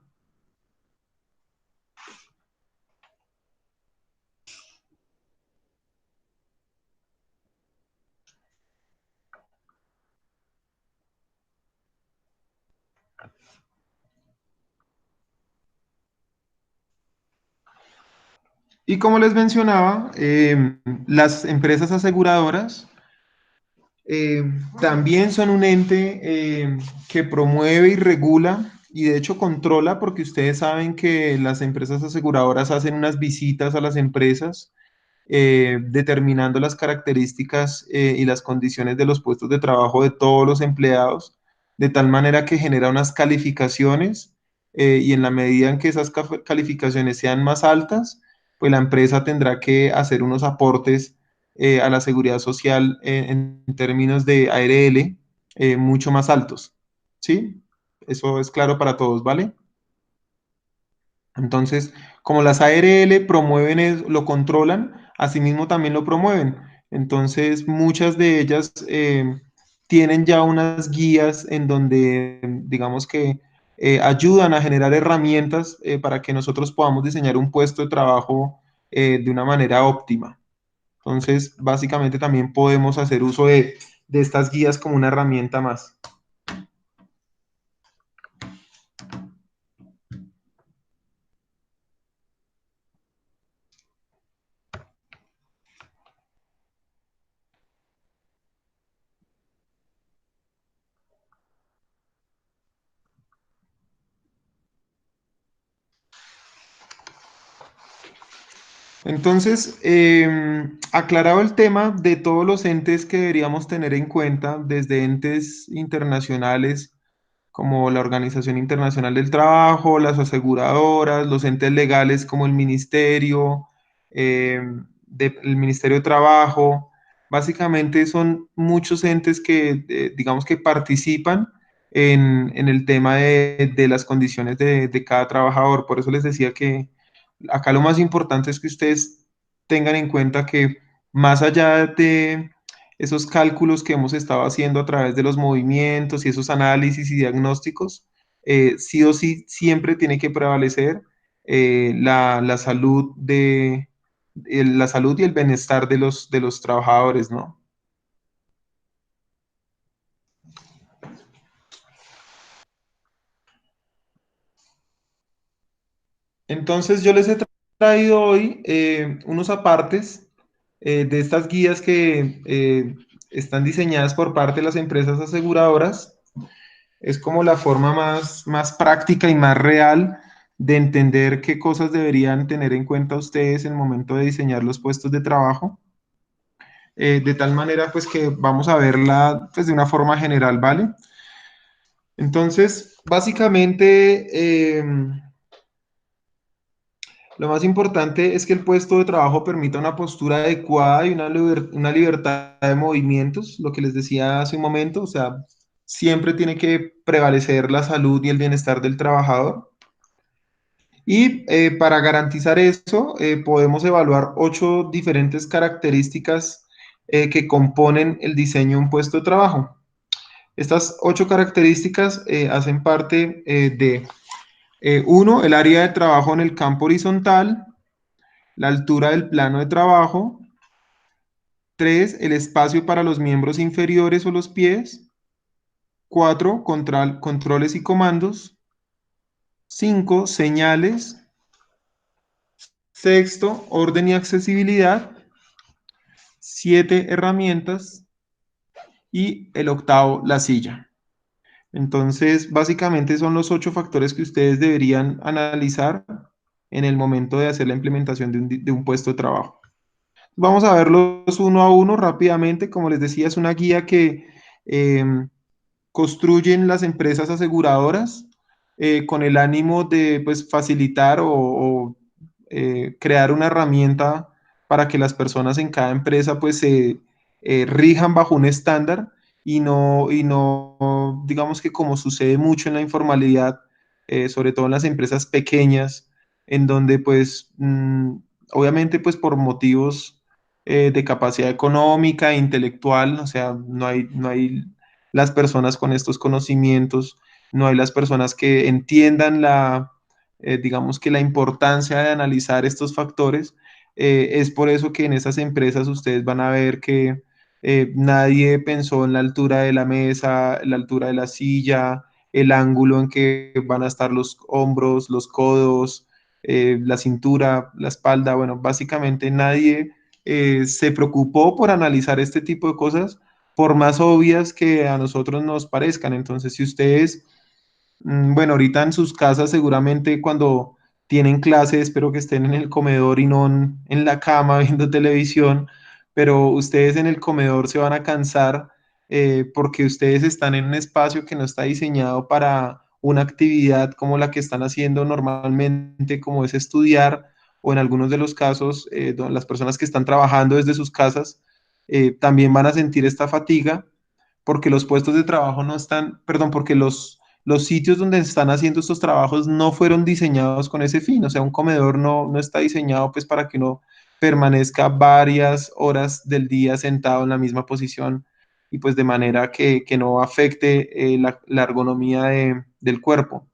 Speaker 1: Y como les mencionaba, las empresas aseguradoras eh, también son un ente que promueve y regula y de hecho controla, porque ustedes saben que las empresas aseguradoras hacen unas visitas a las empresas determinando las características y las condiciones de los puestos de trabajo de todos los empleados, de tal manera que genera unas calificaciones y en la medida en que esas calificaciones sean más altas, pues la empresa tendrá que hacer unos aportes a la seguridad social en términos de ARL mucho más altos. ¿Sí? Eso es claro para todos, ¿vale? Entonces, como las ARL promueven, lo controlan, asimismo también lo promueven. Entonces, muchas de ellas tienen ya unas guías en donde, digamos que, ayudan a generar herramientas para que nosotros podamos diseñar un puesto de trabajo de una manera óptima. Entonces, básicamente también podemos hacer uso de estas guías como una herramienta más. Entonces, aclarado el tema de todos los entes que deberíamos tener en cuenta, desde entes internacionales como la Organización Internacional del Trabajo, las aseguradoras, los entes legales como el Ministerio, el Ministerio de Trabajo, básicamente son muchos entes que, digamos que participan en el tema de las condiciones de cada trabajador. Por eso les decía que acá lo más importante es que ustedes tengan en cuenta que más allá de esos cálculos que hemos estado haciendo a través de los movimientos y esos análisis y diagnósticos, sí o sí siempre tiene que prevalecer la salud la salud y el bienestar de los trabajadores, ¿no? Entonces yo les he traído hoy unos apartes de estas guías que están diseñadas por parte de las empresas aseguradoras. Es como la forma más práctica y más real de entender qué cosas deberían tener en cuenta ustedes en el momento de diseñar los puestos de trabajo. De tal manera pues que vamos a verla pues de una forma general, ¿vale? Entonces, básicamente, lo más importante es que el puesto de trabajo permita una postura adecuada y una libertad de movimientos, lo que les decía hace un momento, o sea, siempre tiene que prevalecer la salud y el bienestar del trabajador. Y para garantizar eso, podemos evaluar 8 diferentes características que componen el diseño de un puesto de trabajo. Estas 8 características hacen parte de, uno, el área de trabajo en el campo horizontal, la altura del plano de trabajo. 3, el espacio para los miembros inferiores o los pies. 4, controles y comandos. 5, señales. Sexto, orden y accesibilidad. 7, herramientas. Y el octavo, la silla. Entonces, básicamente son los 8 factores que ustedes deberían analizar en el momento de hacer la implementación de un puesto de trabajo. Vamos a verlos uno a uno rápidamente. Como les decía, es una guía que eh, construyen las empresas aseguradoras con el ánimo de pues, facilitar o crear una herramienta para que las personas en cada empresa pues se rijan bajo un estándar y no, digamos que como sucede mucho en la informalidad, sobre todo en las empresas pequeñas, en donde pues obviamente pues por motivos de capacidad económica e intelectual, o sea, no hay las personas con estos conocimientos, no hay las personas que entiendan digamos que la importancia de analizar estos factores. Es por eso que en estas empresas ustedes van a ver que nadie pensó en la altura de la mesa, la altura de la silla, el ángulo en que van a estar los hombros, los codos, la cintura, la espalda. Bueno, básicamente nadie se preocupó por analizar este tipo de cosas, por más obvias que a nosotros nos parezcan. Entonces, si ustedes, bueno, ahorita en sus casas seguramente cuando tienen clase, espero que estén en el comedor y no en la cama viendo televisión, pero ustedes en el comedor se van a cansar porque ustedes están en un espacio que no está diseñado para una actividad como la que están haciendo normalmente, como es estudiar, o en algunos de los casos, las personas que están trabajando desde sus casas también van a sentir esta fatiga porque los puestos de trabajo no están, perdón, porque los sitios donde están haciendo estos trabajos no fueron diseñados con ese fin. O sea, un comedor no está diseñado pues para que uno permanezca varias horas del día sentado en la misma posición y pues de manera que no afecte la ergonomía del cuerpo.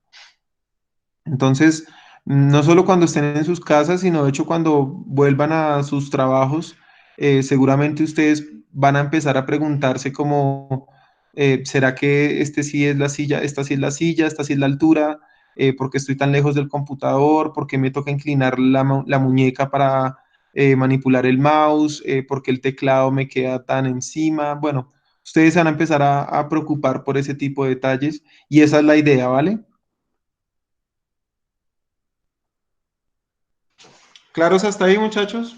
Speaker 1: Entonces, no solo cuando estén en sus casas, sino de hecho cuando vuelvan a sus trabajos, seguramente ustedes van a empezar a preguntarse como, ¿será que este sí es la silla, esta sí es la silla, esta sí es la altura? ¿Por qué estoy tan lejos del computador? ¿Por qué me toca inclinar la muñeca para manipular el mouse? ¿Por qué el teclado me queda tan encima? Bueno, ustedes van a empezar a preocupar por ese tipo de detalles y esa es la idea, ¿vale? ¿Claros hasta ahí, muchachos?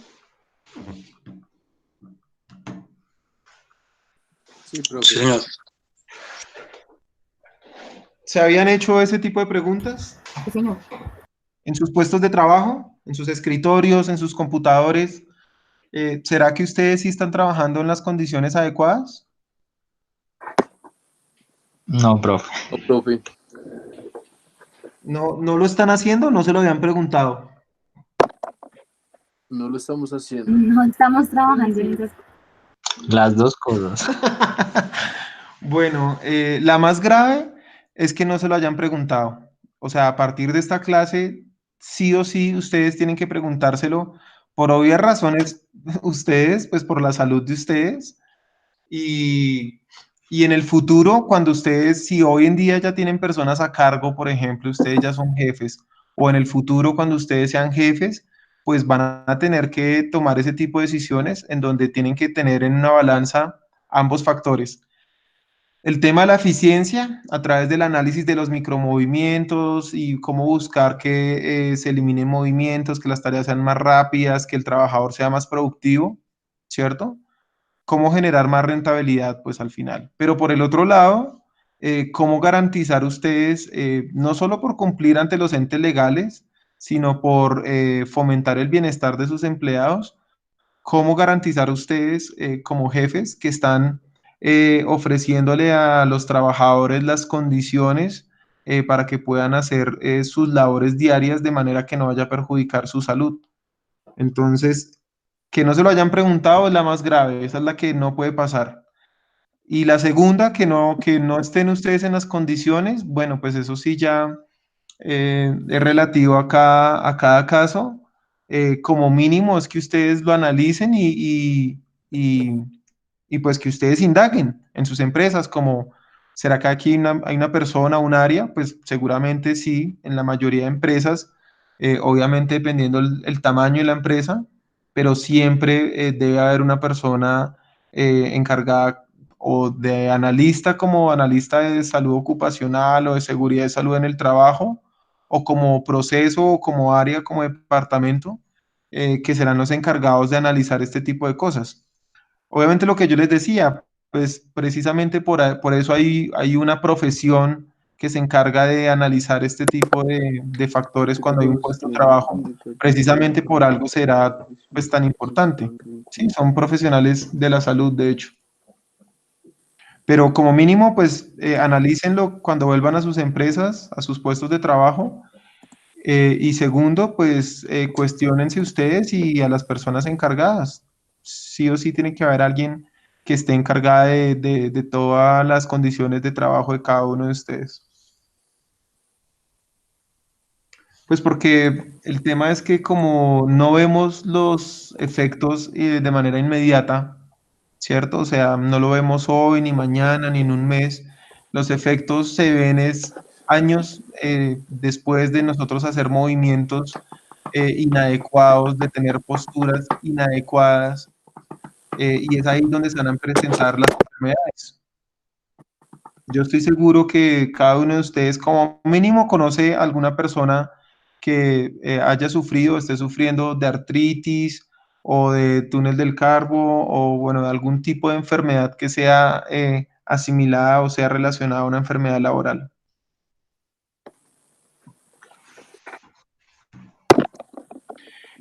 Speaker 6: Sí,
Speaker 2: Sí,
Speaker 6: profe.
Speaker 2: señor.
Speaker 1: ¿Se habían hecho ese tipo de preguntas
Speaker 5: Sí, señor.
Speaker 1: en sus puestos de trabajo, en sus escritorios, en sus computadores? ¿Será que ustedes sí están trabajando en las condiciones adecuadas?
Speaker 3: No, profe.
Speaker 6: No, profe.
Speaker 1: ¿No lo están haciendo? ¿No se lo habían preguntado?
Speaker 6: No lo estamos haciendo.
Speaker 5: No estamos trabajando en esas.
Speaker 3: Las dos cosas.
Speaker 1: Bueno, la más grave es que no se lo hayan preguntado. O sea, a partir de esta clase, sí o sí, ustedes tienen que preguntárselo por obvias razones, ustedes, pues por la salud de ustedes. Y en el futuro, cuando ustedes, si hoy en día ya tienen personas a cargo, por ejemplo, ustedes ya son jefes, o en el futuro, cuando ustedes sean jefes, pues van a tener que tomar ese tipo de decisiones en donde tienen que tener en una balanza ambos factores. El tema de la eficiencia a través del análisis de los micromovimientos y cómo buscar que se eliminen movimientos, que las tareas sean más rápidas, que el trabajador sea más productivo, ¿cierto? Cómo generar más rentabilidad, pues al final. Pero por el otro lado, cómo garantizar ustedes, no solo por cumplir ante los entes legales, sino por fomentar el bienestar de sus empleados, cómo garantizar ustedes como jefes que están ofreciéndole a los trabajadores las condiciones para que puedan hacer sus labores diarias de manera que no vaya a perjudicar su salud. Entonces, que no se lo hayan preguntado es la más grave, esa es la que no puede pasar. Y la segunda, que no estén ustedes en las condiciones, bueno, pues eso sí ya es relativo a cada caso. Como mínimo es que ustedes lo analicen y, y pues que ustedes indaguen en sus empresas, como, ¿será que aquí hay una persona, un área? Pues seguramente sí, en la mayoría de empresas, obviamente dependiendo el tamaño de la empresa, pero siempre debe haber una persona encargada o de analista como analista de salud ocupacional o de seguridad de salud en el trabajo, o como proceso o como área, como departamento, que serán los encargados de analizar este tipo de cosas. Obviamente lo que yo les decía, pues precisamente por eso hay una profesión que se encarga de analizar este tipo de factores cuando hay un puesto de trabajo. Precisamente por algo será pues tan importante. Sí, son profesionales de la salud, de hecho. Pero como mínimo, pues analícenlo cuando vuelvan a sus empresas, a sus puestos de trabajo. Y segundo, pues cuestiónense ustedes y a las personas encargadas. Sí o sí tiene que haber alguien que esté encargada de todas las condiciones de trabajo de cada uno de ustedes. Pues porque el tema es que como no vemos los efectos de manera inmediata, ¿cierto? O sea, no lo vemos hoy, ni mañana, ni en un mes. Los efectos se ven es años después de nosotros hacer movimientos inadecuados, de tener posturas inadecuadas, y es ahí donde se van a presentar las enfermedades. Yo estoy seguro que cada uno de ustedes como mínimo conoce a alguna persona que haya sufrido o esté sufriendo de artritis o de túnel del carbo o bueno, de algún tipo de enfermedad que sea asimilada o sea relacionada a una enfermedad laboral.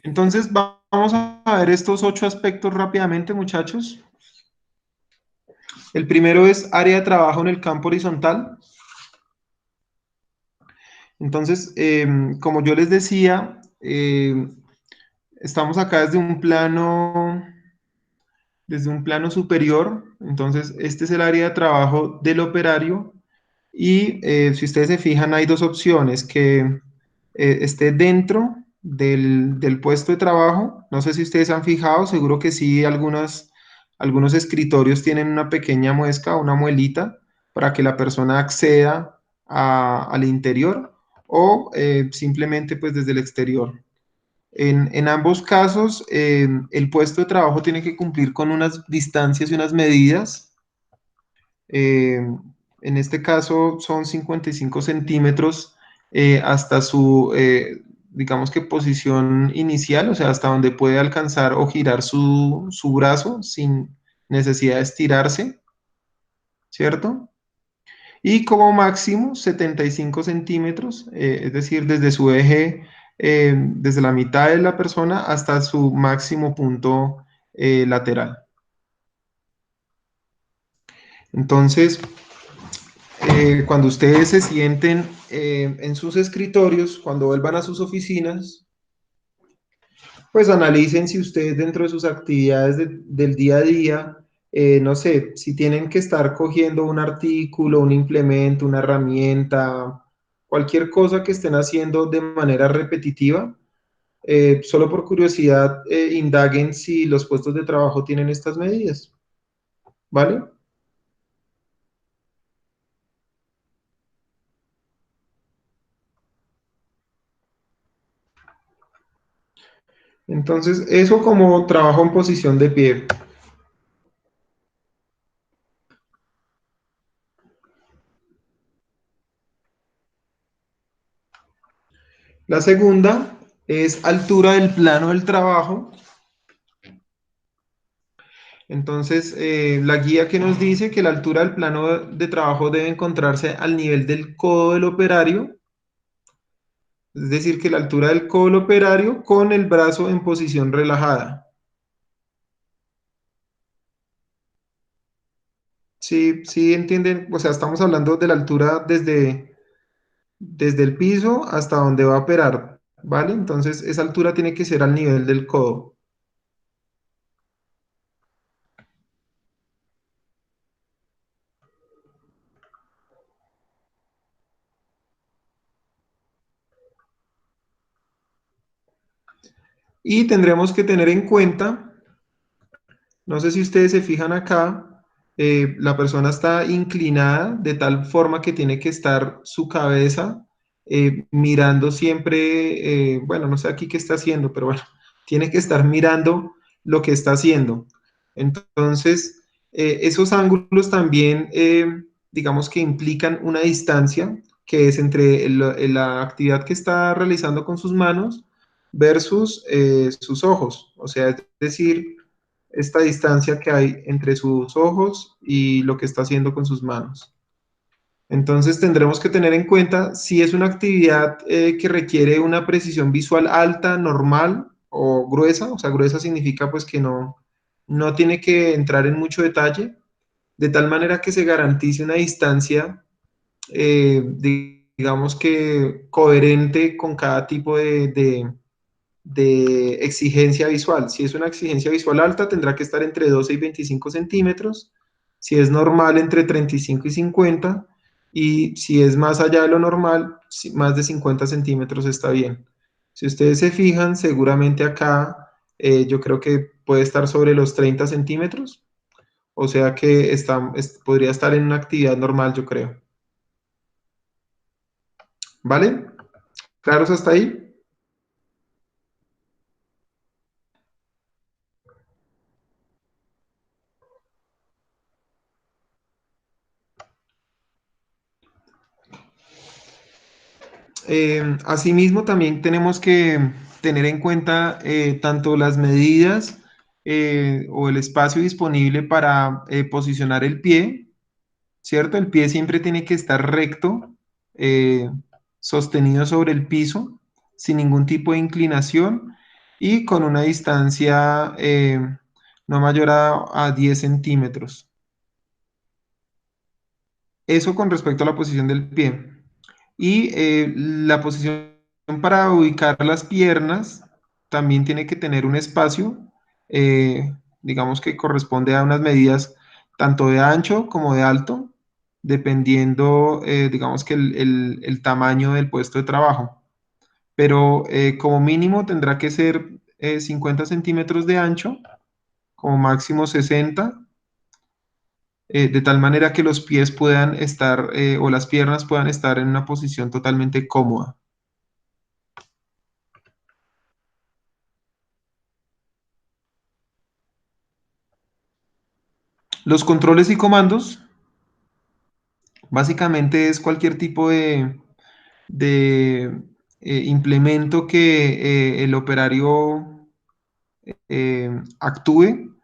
Speaker 1: Entonces vamos a ver estos 8 aspectos rápidamente, muchachos. El primero es área de trabajo en el campo horizontal. Entonces, como yo les decía, estamos acá desde un plano superior. Entonces, este es el área de trabajo del operario. Y si ustedes se fijan, hay dos opciones, que esté dentro del puesto de trabajo. No sé si ustedes han fijado, seguro que sí, algunos escritorios tienen una pequeña muesca, una muelita, para que la persona acceda al interior o simplemente pues desde el exterior. En ambos casos, el puesto de trabajo tiene que cumplir con unas distancias y unas medidas. Eh, en este caso son 55 centímetros hasta su, digamos que posición inicial, o sea, hasta donde puede alcanzar o girar su brazo sin necesidad de estirarse, ¿cierto? Y como máximo 75 centímetros, es decir, desde su eje, desde la mitad de la persona hasta su máximo punto lateral. Entonces, cuando ustedes se sienten en sus escritorios, cuando vuelvan a sus oficinas, pues analicen si ustedes dentro de sus actividades del día a día, no sé, si tienen que estar cogiendo un artículo, un implemento, una herramienta, cualquier cosa que estén haciendo de manera repetitiva, solo por curiosidad, indaguen si los puestos de trabajo tienen estas medidas, ¿vale? Entonces, eso como trabajo en posición de pie. La segunda es altura del plano del trabajo. Entonces, la guía que nos dice que la altura del plano de trabajo debe encontrarse al nivel del codo del operario, es decir, que la altura del codo del operario con el brazo en posición relajada. Sí, sí entienden, o sea, estamos hablando de la altura desde el piso hasta donde va a operar, ¿vale? Entonces, esa altura tiene que ser al nivel del codo. Y tendremos que tener en cuenta, no sé si ustedes se fijan acá, la persona está inclinada de tal forma que tiene que estar su cabeza mirando siempre, bueno, no sé aquí qué está haciendo, pero bueno, tiene que estar mirando lo que está haciendo. Entonces, esos ángulos también, digamos que implican una distancia que es entre la actividad que está realizando con sus manos versus sus ojos. O sea, es decir, esta distancia que hay entre sus ojos y lo que está haciendo con sus manos. Entonces tendremos que tener en cuenta si es una actividad que requiere una precisión visual alta, normal o gruesa. O sea, gruesa significa pues que no tiene que entrar en mucho detalle, de tal manera que se garantice una distancia, digamos que coherente con cada tipo de exigencia visual. Si es una exigencia visual alta, tendrá que estar entre 12 y 25 centímetros. Si es normal, entre 35 y 50. Y si es más allá de lo normal, más de 50 centímetros está bien. Si ustedes se fijan, seguramente acá yo creo que puede estar sobre los 30 centímetros. O sea que podría estar en una actividad normal, yo creo. ¿Vale? ¿Claros hasta ahí? Asimismo, también tenemos que tener en cuenta tanto las medidas o el espacio disponible para posicionar el pie, ¿cierto? El pie siempre tiene que estar recto, eh, sostenido sobre el piso, sin ningún tipo de inclinación y con una distancia no mayor a 10 centímetros. Eso con respecto a la posición del pie. Y la posición para ubicar las piernas también tiene que tener un espacio, digamos que corresponde a unas medidas tanto de ancho como de alto, dependiendo, digamos que el tamaño del puesto de trabajo. Pero como mínimo tendrá que ser 50 centímetros de ancho, como máximo 60, de tal manera que los pies puedan estar o las piernas puedan estar en una posición totalmente cómoda. Los controles y comandos, básicamente es cualquier tipo de implemento que el operario actúe.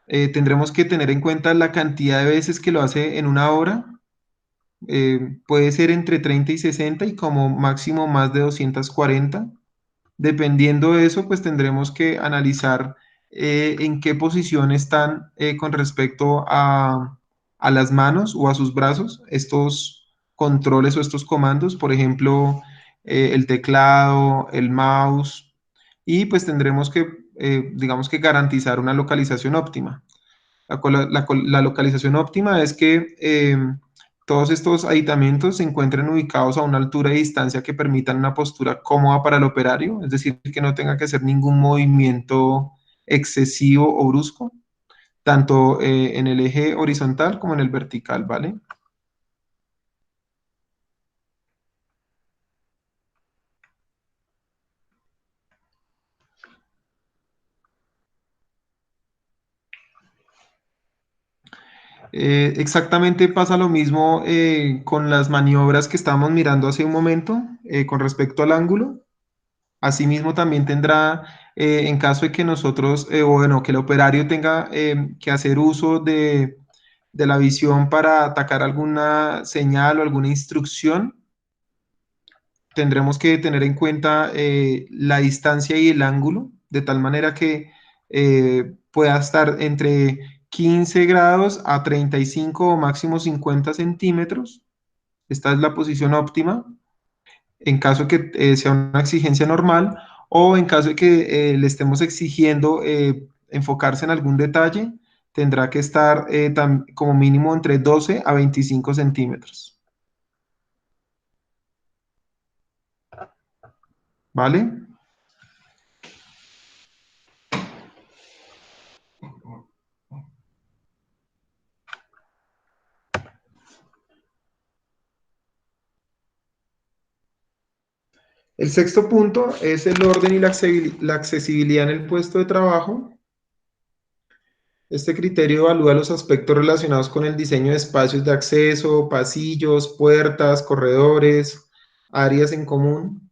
Speaker 1: Tendremos que tener en cuenta la cantidad de veces que lo hace en una hora. Puede ser entre 30 y 60 y como máximo más de 240. Dependiendo de eso, pues tendremos que analizar en qué posición están con respecto a las manos o a sus brazos estos controles o estos comandos, por ejemplo, el teclado, el mouse, y pues tendremos que, digamos que garantizar una localización óptima. La localización óptima es que todos estos aditamentos se encuentren ubicados a una altura y distancia que permitan una postura cómoda para el operario, es decir, que no tenga que hacer ningún movimiento excesivo o brusco, tanto en el eje horizontal como en el vertical, ¿vale? Exactamente pasa lo mismo con las maniobras que estábamos mirando hace un momento con respecto al ángulo. Asimismo, también tendrá, en caso de que nosotros, o bueno, que el operario tenga que hacer uso de la visión para atacar alguna señal o alguna instrucción, tendremos que tener en cuenta la distancia y el ángulo, de tal manera que pueda estar entre 15 grados a 35 o máximo 50 centímetros. Esta es la posición óptima en caso de que sea una exigencia normal o en caso de que le estemos exigiendo enfocarse en algún detalle, tendrá que estar como mínimo entre 12 a 25 centímetros. ¿Vale? El sexto punto es el orden y la accesibilidad en el puesto de trabajo. Este criterio evalúa los aspectos relacionados con el diseño de espacios de acceso, pasillos, puertas, corredores, áreas en común.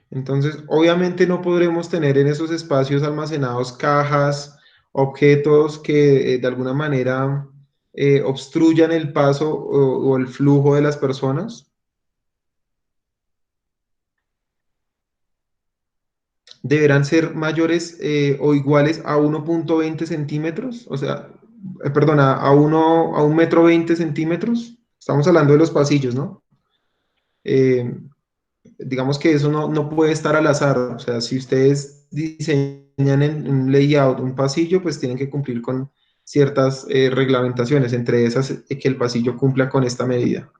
Speaker 1: Entonces, obviamente no podremos tener en esos espacios almacenados cajas, objetos que de alguna manera obstruyan el paso o el flujo de las personas. Deberán ser mayores o iguales a 1,20 centímetros, o sea, perdona, a 1,20 m. Estamos hablando de los pasillos, ¿no? Eh, digamos que eso no puede estar al azar, o sea, si ustedes diseñan en un layout un pasillo, pues tienen que cumplir con ciertas reglamentaciones, entre esas que el pasillo cumpla con esta medida.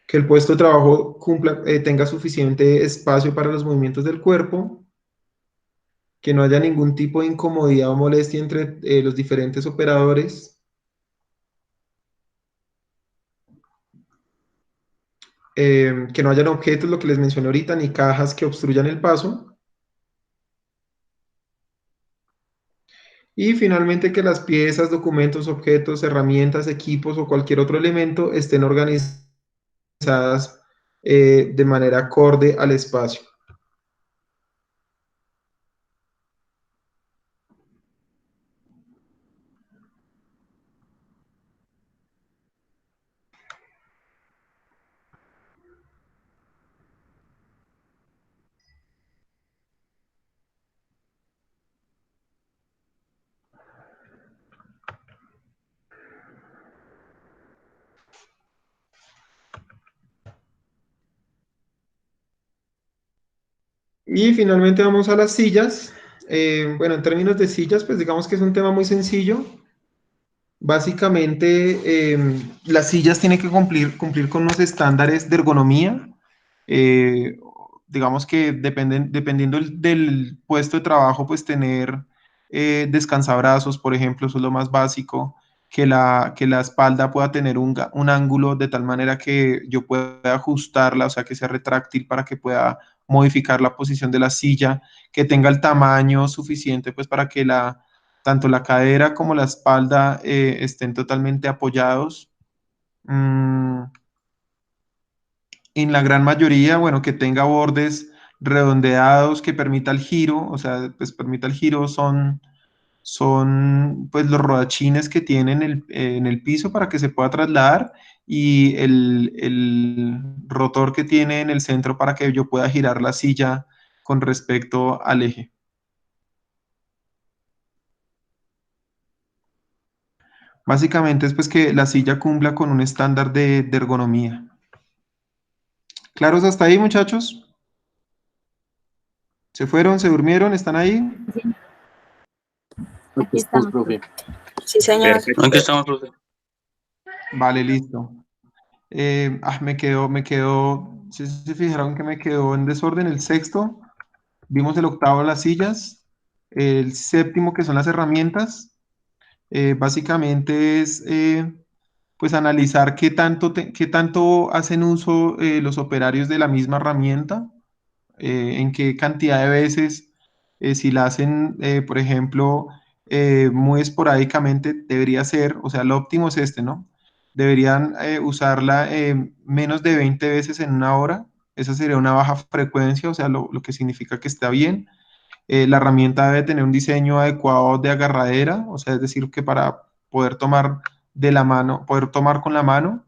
Speaker 1: Que el puesto de trabajo tenga suficiente espacio para los movimientos del cuerpo, que no haya ningún tipo de incomodidad o molestia entre los diferentes operadores, que no hayan objetos, lo que les mencioné ahorita, ni cajas que obstruyan el paso, Y finalmente que las piezas, documentos, objetos, herramientas, equipos o cualquier otro elemento estén organizadas de manera acorde al espacio. Y finalmente vamos a las sillas. Bueno, en términos de sillas, pues digamos que es un tema muy sencillo. Básicamente, las sillas tienen que cumplir con unos estándares de ergonomía. Eh, digamos que dependiendo del puesto de trabajo, pues tener descansabrazos, por ejemplo, eso es lo más básico, que la espalda pueda tener un ángulo de tal manera que yo pueda ajustarla, o sea, que sea retráctil para que pueda modificar la posición de la silla, que tenga el tamaño suficiente, pues para que tanto la cadera como la espalda estén totalmente apoyados. Mm, en la gran mayoría, bueno, que tenga bordes redondeados, que permita el giro, o sea, pues permita el giro son pues los rodachines que tienen en el piso para que se pueda trasladar y el rotor que tiene en el centro para que yo pueda girar la silla con respecto al eje. Básicamente es pues que la silla cumpla con un estándar de ergonomía. ¿Claros hasta ahí, muchachos? ¿Se fueron? ¿Se durmieron? ¿Están ahí?
Speaker 5: Sí,
Speaker 3: Aquí
Speaker 5: aquí
Speaker 3: estás,
Speaker 5: estamos.
Speaker 3: profe.
Speaker 4: Sí, señor.
Speaker 3: Perfecto.
Speaker 2: ¿En qué estamos, profe?
Speaker 1: Vale, listo. Me quedó, si se fijaron que me quedó en desorden el sexto, vimos el octavo las sillas, el séptimo que son las herramientas, básicamente es pues analizar qué tanto hacen uso los operarios de la misma herramienta, en qué cantidad de veces, si la hacen, por ejemplo, muy esporádicamente, debería ser, o sea, lo óptimo es este, ¿no? Deberían usarla menos de 20 veces en una hora. Esa sería una baja frecuencia, o sea, lo que significa que está bien. La herramienta debe tener un diseño adecuado de agarradera, o sea, es decir, que para poder tomar de la mano, poder tomar con la mano,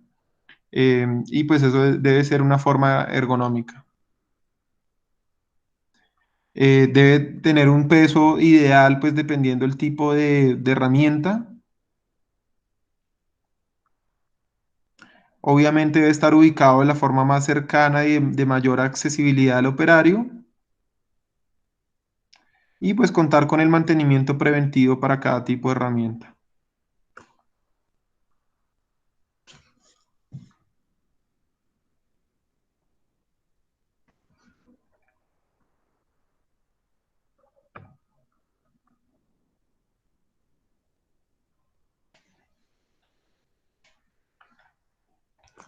Speaker 1: y pues eso debe ser una forma ergonómica. Debe tener un peso ideal, pues dependiendo del tipo de herramienta. Obviamente debe estar ubicado de la forma más cercana y de mayor accesibilidad al operario. Y pues contar con el mantenimiento preventivo para cada tipo de herramienta.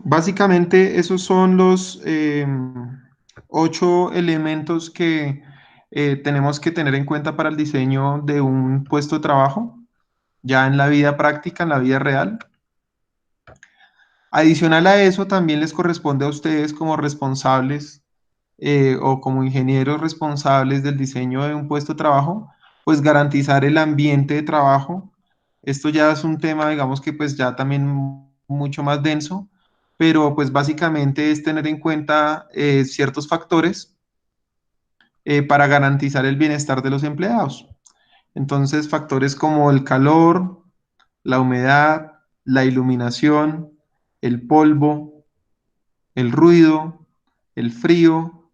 Speaker 1: Básicamente esos son los 8 elementos que tenemos que tener en cuenta para el diseño de un puesto de trabajo, ya en la vida práctica, en la vida real. Adicional a eso, también les corresponde a ustedes como responsables o como ingenieros responsables del diseño de un puesto de trabajo, pues garantizar el ambiente de trabajo. Esto ya es un tema, digamos que pues ya también mucho más denso, pero pues básicamente es tener en cuenta ciertos factores para garantizar el bienestar de los empleados. Entonces, factores como el calor, la humedad, la iluminación, el polvo, el ruido, el frío,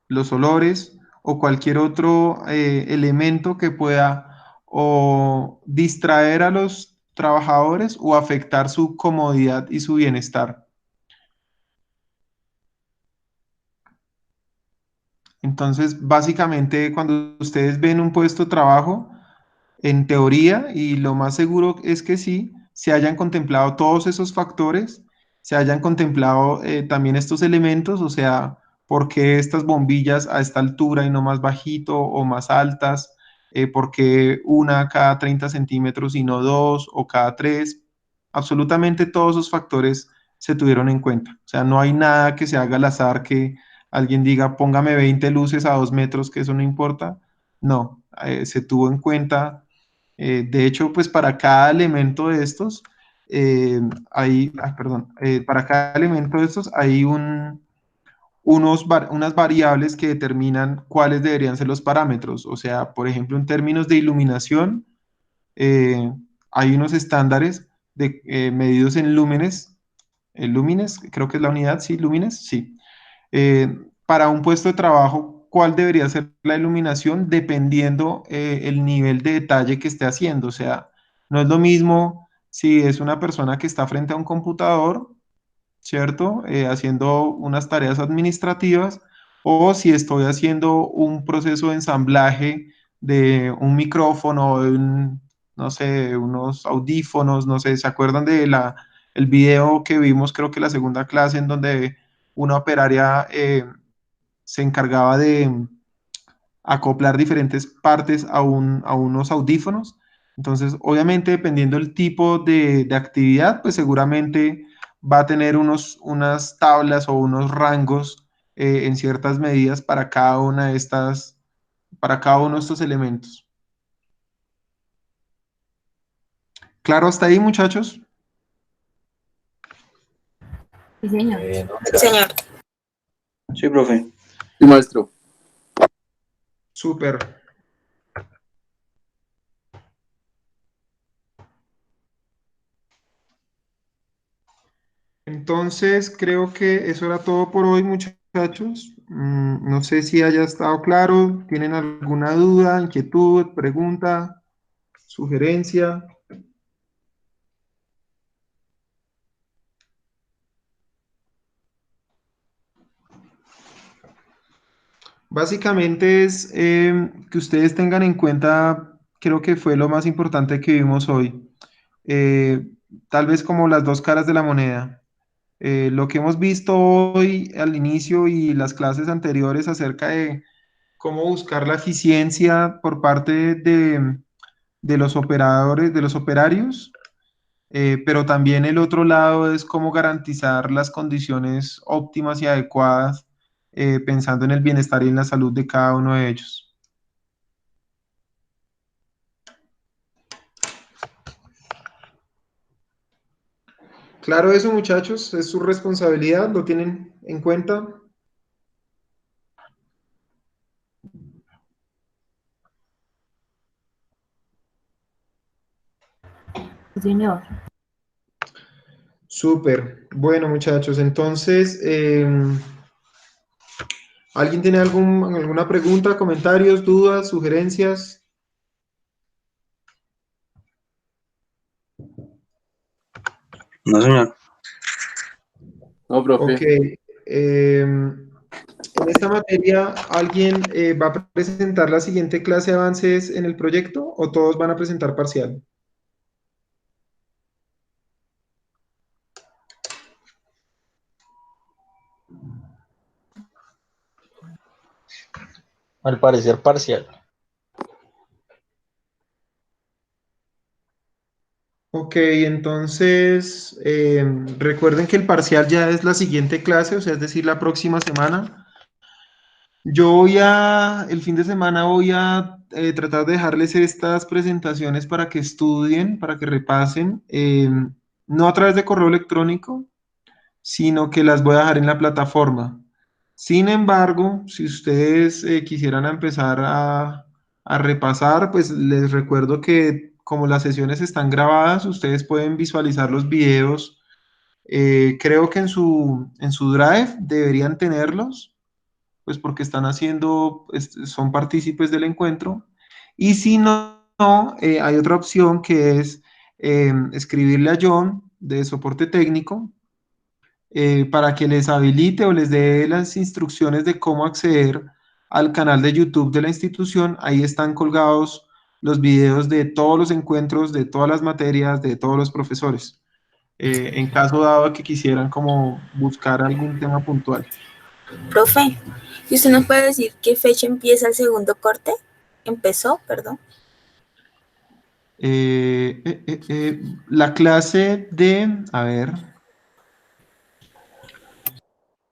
Speaker 1: los olores o cualquier otro elemento que pueda o distraer a los trabajadores o afectar su comodidad y su bienestar. Entonces, básicamente, cuando ustedes ven un puesto de trabajo, en teoría, y lo más seguro es que sí, se hayan contemplado todos esos factores, se hayan contemplado también estos elementos, o sea, por qué estas bombillas a esta altura y no más bajito o más altas, ¿por qué una cada 30 centímetros y no dos o cada tres? Absolutamente todos esos factores se tuvieron en cuenta. O sea, no hay nada que se haga al azar que alguien diga, póngame 20 luces a 2 metros, que eso no importa. No, se tuvo en cuenta. De hecho, pues para cada elemento de estos, para cada elemento de estos hay unas variables que determinan cuáles deberían ser los parámetros. O sea, por ejemplo, en términos de iluminación, eh, hay unos estándares medidos en lúmenes, creo que es la unidad, sí, lúmenes, sí. Para un puesto de trabajo, ¿cuál debería ser la iluminación dependiendo el nivel de detalle que esté haciendo? O sea, no es lo mismo si es una persona que está frente a un computador, ¿cierto? Haciendo unas tareas administrativas, o si estoy haciendo un proceso de ensamblaje de un micrófono, no sé, unos audífonos, no sé, ¿se acuerdan de el video que vimos, creo que la segunda clase, en donde una operaria se encargaba de acoplar diferentes partes a unos audífonos? Entonces, obviamente, dependiendo del tipo de actividad, pues seguramente va a tener unas tablas o unos rangos en ciertas medidas para cada uno de estos elementos. ¿Claro hasta ahí, muchachos?
Speaker 5: Sí, señor.
Speaker 4: Señor.
Speaker 2: Sí, profe.
Speaker 6: Sí, maestro.
Speaker 1: Súper. Entonces, creo que eso era todo por hoy, muchachos. No sé si haya estado claro. ¿Tienen alguna duda, inquietud, pregunta, sugerencia? Básicamente es que ustedes tengan en cuenta, creo que fue lo más importante que vimos hoy. Eh, Tal vez como las dos caras de la moneda. Lo que hemos visto hoy al inicio y las clases anteriores acerca de cómo buscar la eficiencia por parte de los operadores, de los operarios, pero también el otro lado es cómo garantizar las condiciones óptimas y adecuadas, pensando en el bienestar y en la salud de cada uno de ellos. Claro, eso, muchachos, es su responsabilidad, lo tienen en cuenta.
Speaker 5: Sí, señor.
Speaker 1: Súper. Bueno, muchachos, entonces, ¿alguien tiene alguna pregunta, comentarios, dudas, sugerencias?
Speaker 2: No, señor.
Speaker 6: No, profe.
Speaker 1: Ok. En esta materia, ¿alguien va a presentar la siguiente clase de avances en el proyecto o todos van a presentar parcial?
Speaker 3: Al parecer parcial.
Speaker 1: Ok, entonces recuerden que el parcial ya es la siguiente clase, o sea, es decir, la próxima semana. El fin de semana voy a tratar de dejarles estas presentaciones para que estudien, para que repasen, no a través de correo electrónico, sino que las voy a dejar en la plataforma. Sin embargo, si ustedes quisieran empezar a repasar, pues les recuerdo que como las sesiones están grabadas, ustedes pueden visualizar los videos. Creo que en su Drive deberían tenerlos, pues porque están son partícipes del encuentro. Y si no, hay otra opción que es escribirle a John de soporte técnico para que les habilite o les dé las instrucciones de cómo acceder al canal de YouTube de la institución. Ahí están colgados los videos de todos los encuentros, de todas las materias, de todos los profesores, en caso dado que quisieran como buscar algún tema puntual.
Speaker 4: Profe, ¿y usted nos puede decir qué fecha empieza el segundo corte? empezó, perdón.
Speaker 1: La clase de, a ver,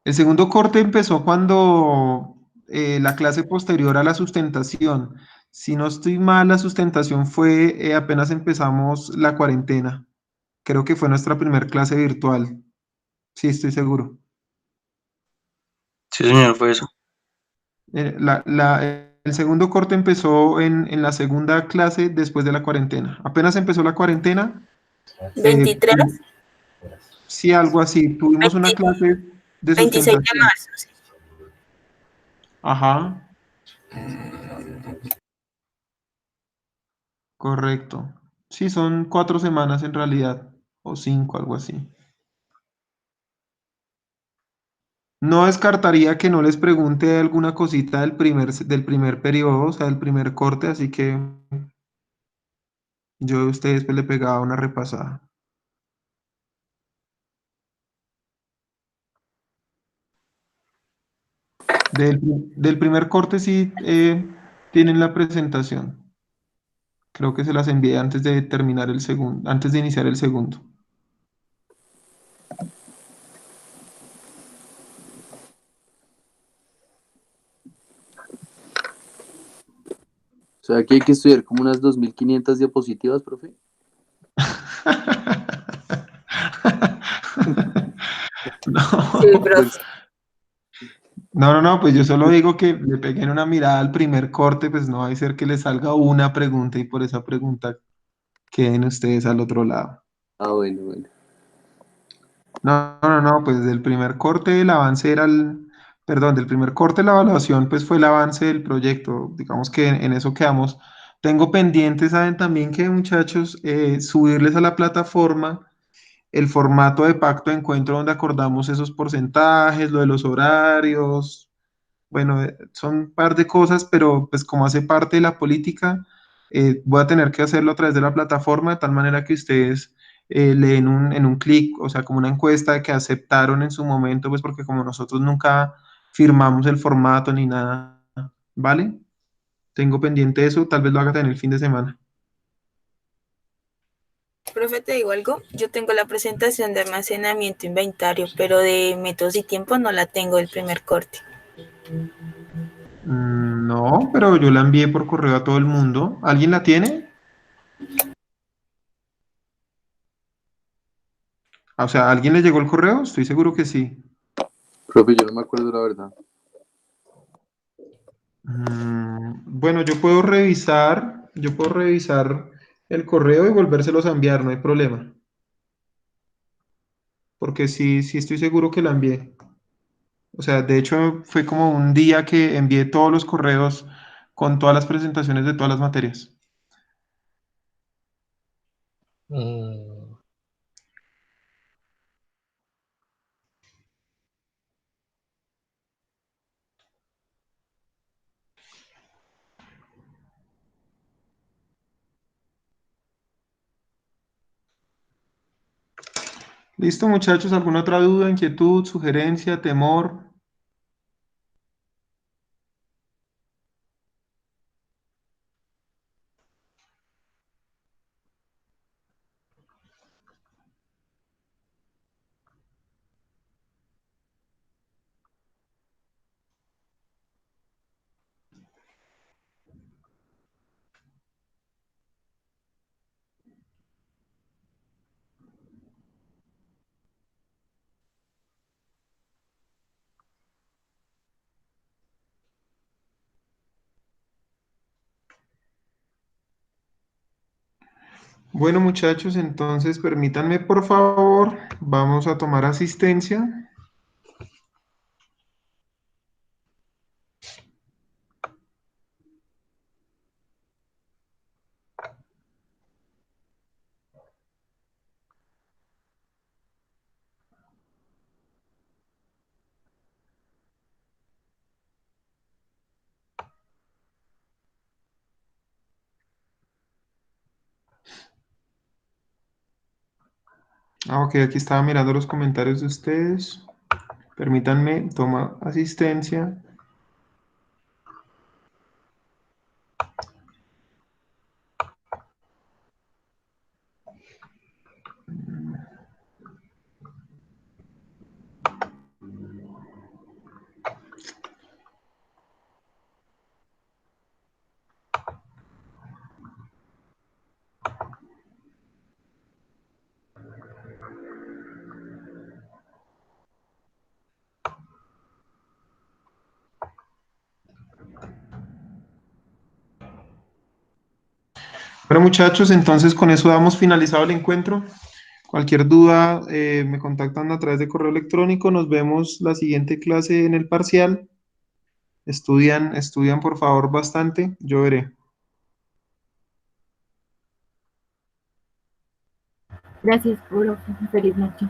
Speaker 1: el segundo corte empezó cuando la clase posterior a la sustentación. Si no estoy mal, la sustentación fue apenas empezamos la cuarentena. Creo que fue nuestra primera clase virtual. Sí, estoy seguro.
Speaker 2: Sí, señor, fue eso.
Speaker 1: El segundo corte empezó en la segunda clase después de la cuarentena. Apenas empezó la cuarentena,
Speaker 4: 23,
Speaker 1: sí, algo así. Tuvimos una
Speaker 4: 20,
Speaker 1: clase de
Speaker 4: 26 de
Speaker 1: sustentación.
Speaker 4: marzo. Sí.
Speaker 1: Ajá, correcto. Sí, son 4 semanas en realidad, o 5, algo así. No descartaría que no les pregunte alguna cosita del primer periodo, o sea, del primer corte, así que yo a ustedes pues le pegaba una repasada. Del, del primer corte sí tienen la presentación. Creo que se las envié antes de terminar el segundo, antes de iniciar el segundo.
Speaker 6: O sea, aquí hay que estudiar como unas 2500 diapositivas, profe.
Speaker 1: No,
Speaker 4: Sí,
Speaker 6: Pues,
Speaker 4: profe.
Speaker 1: no, pues yo solo digo que le peguen una mirada al primer corte, pues no va a ser que le salga una pregunta y por esa pregunta queden ustedes al otro lado.
Speaker 6: bueno, bueno.
Speaker 1: No, pues del primer corte el avance era perdón, del primer corte la evaluación pues fue el avance del proyecto, digamos que en eso quedamos. Tengo pendiente, saben también que muchachos, subirles a la plataforma el formato de pacto de encuentro donde acordamos esos porcentajes, lo de los horarios, bueno, son un par de cosas, pero pues como hace parte de la política, voy a tener que hacerlo a través de la plataforma, de tal manera que ustedes leen en un clic, o sea, como una encuesta que aceptaron en su momento, pues porque como nosotros nunca firmamos el formato ni nada, ¿vale? Tengo pendiente eso, tal vez lo haga en el fin de semana.
Speaker 4: Profe, te digo algo. Yo tengo la presentación de almacenamiento inventario, pero de métodos y tiempo no la tengo del primer corte.
Speaker 1: No, pero yo la envié por correo a todo el mundo. ¿Alguien la tiene? O sea, ¿a alguien le llegó el correo? Estoy seguro que sí.
Speaker 6: Profe, yo no me acuerdo la verdad.
Speaker 1: Bueno, yo puedo revisar el correo y volvérselos a enviar, no hay problema. Porque sí, sí estoy seguro que la envié. O sea, de hecho fue como un día que envié todos los correos con todas las presentaciones de todas las materias.
Speaker 3: Mm,
Speaker 1: ¿Listo, muchachos? ¿Alguna otra duda, inquietud, sugerencia, temor? Bueno, muchachos, entonces permítanme, por favor, vamos a tomar asistencia. Ok, aquí estaba mirando los comentarios de ustedes. Permítanme, toma asistencia. Bueno, muchachos, entonces con eso damos finalizado el encuentro. Cualquier duda, me contactan a través de correo electrónico. Nos vemos la siguiente clase en el parcial. Estudian por favor bastante. Yo veré.
Speaker 5: Gracias, profe. Feliz noche.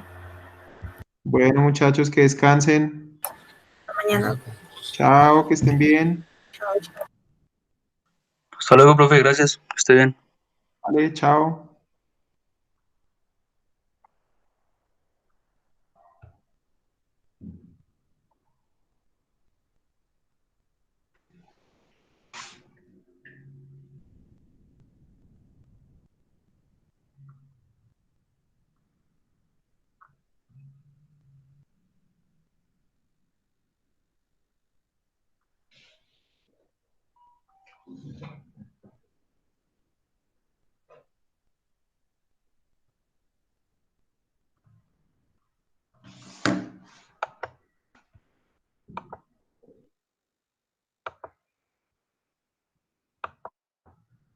Speaker 1: Bueno, muchachos, que descansen.
Speaker 4: Mañana.
Speaker 1: Chao, que estén bien.
Speaker 4: Chao.
Speaker 2: Hasta luego, profe, gracias. Que esté bien.
Speaker 1: Vale, chao.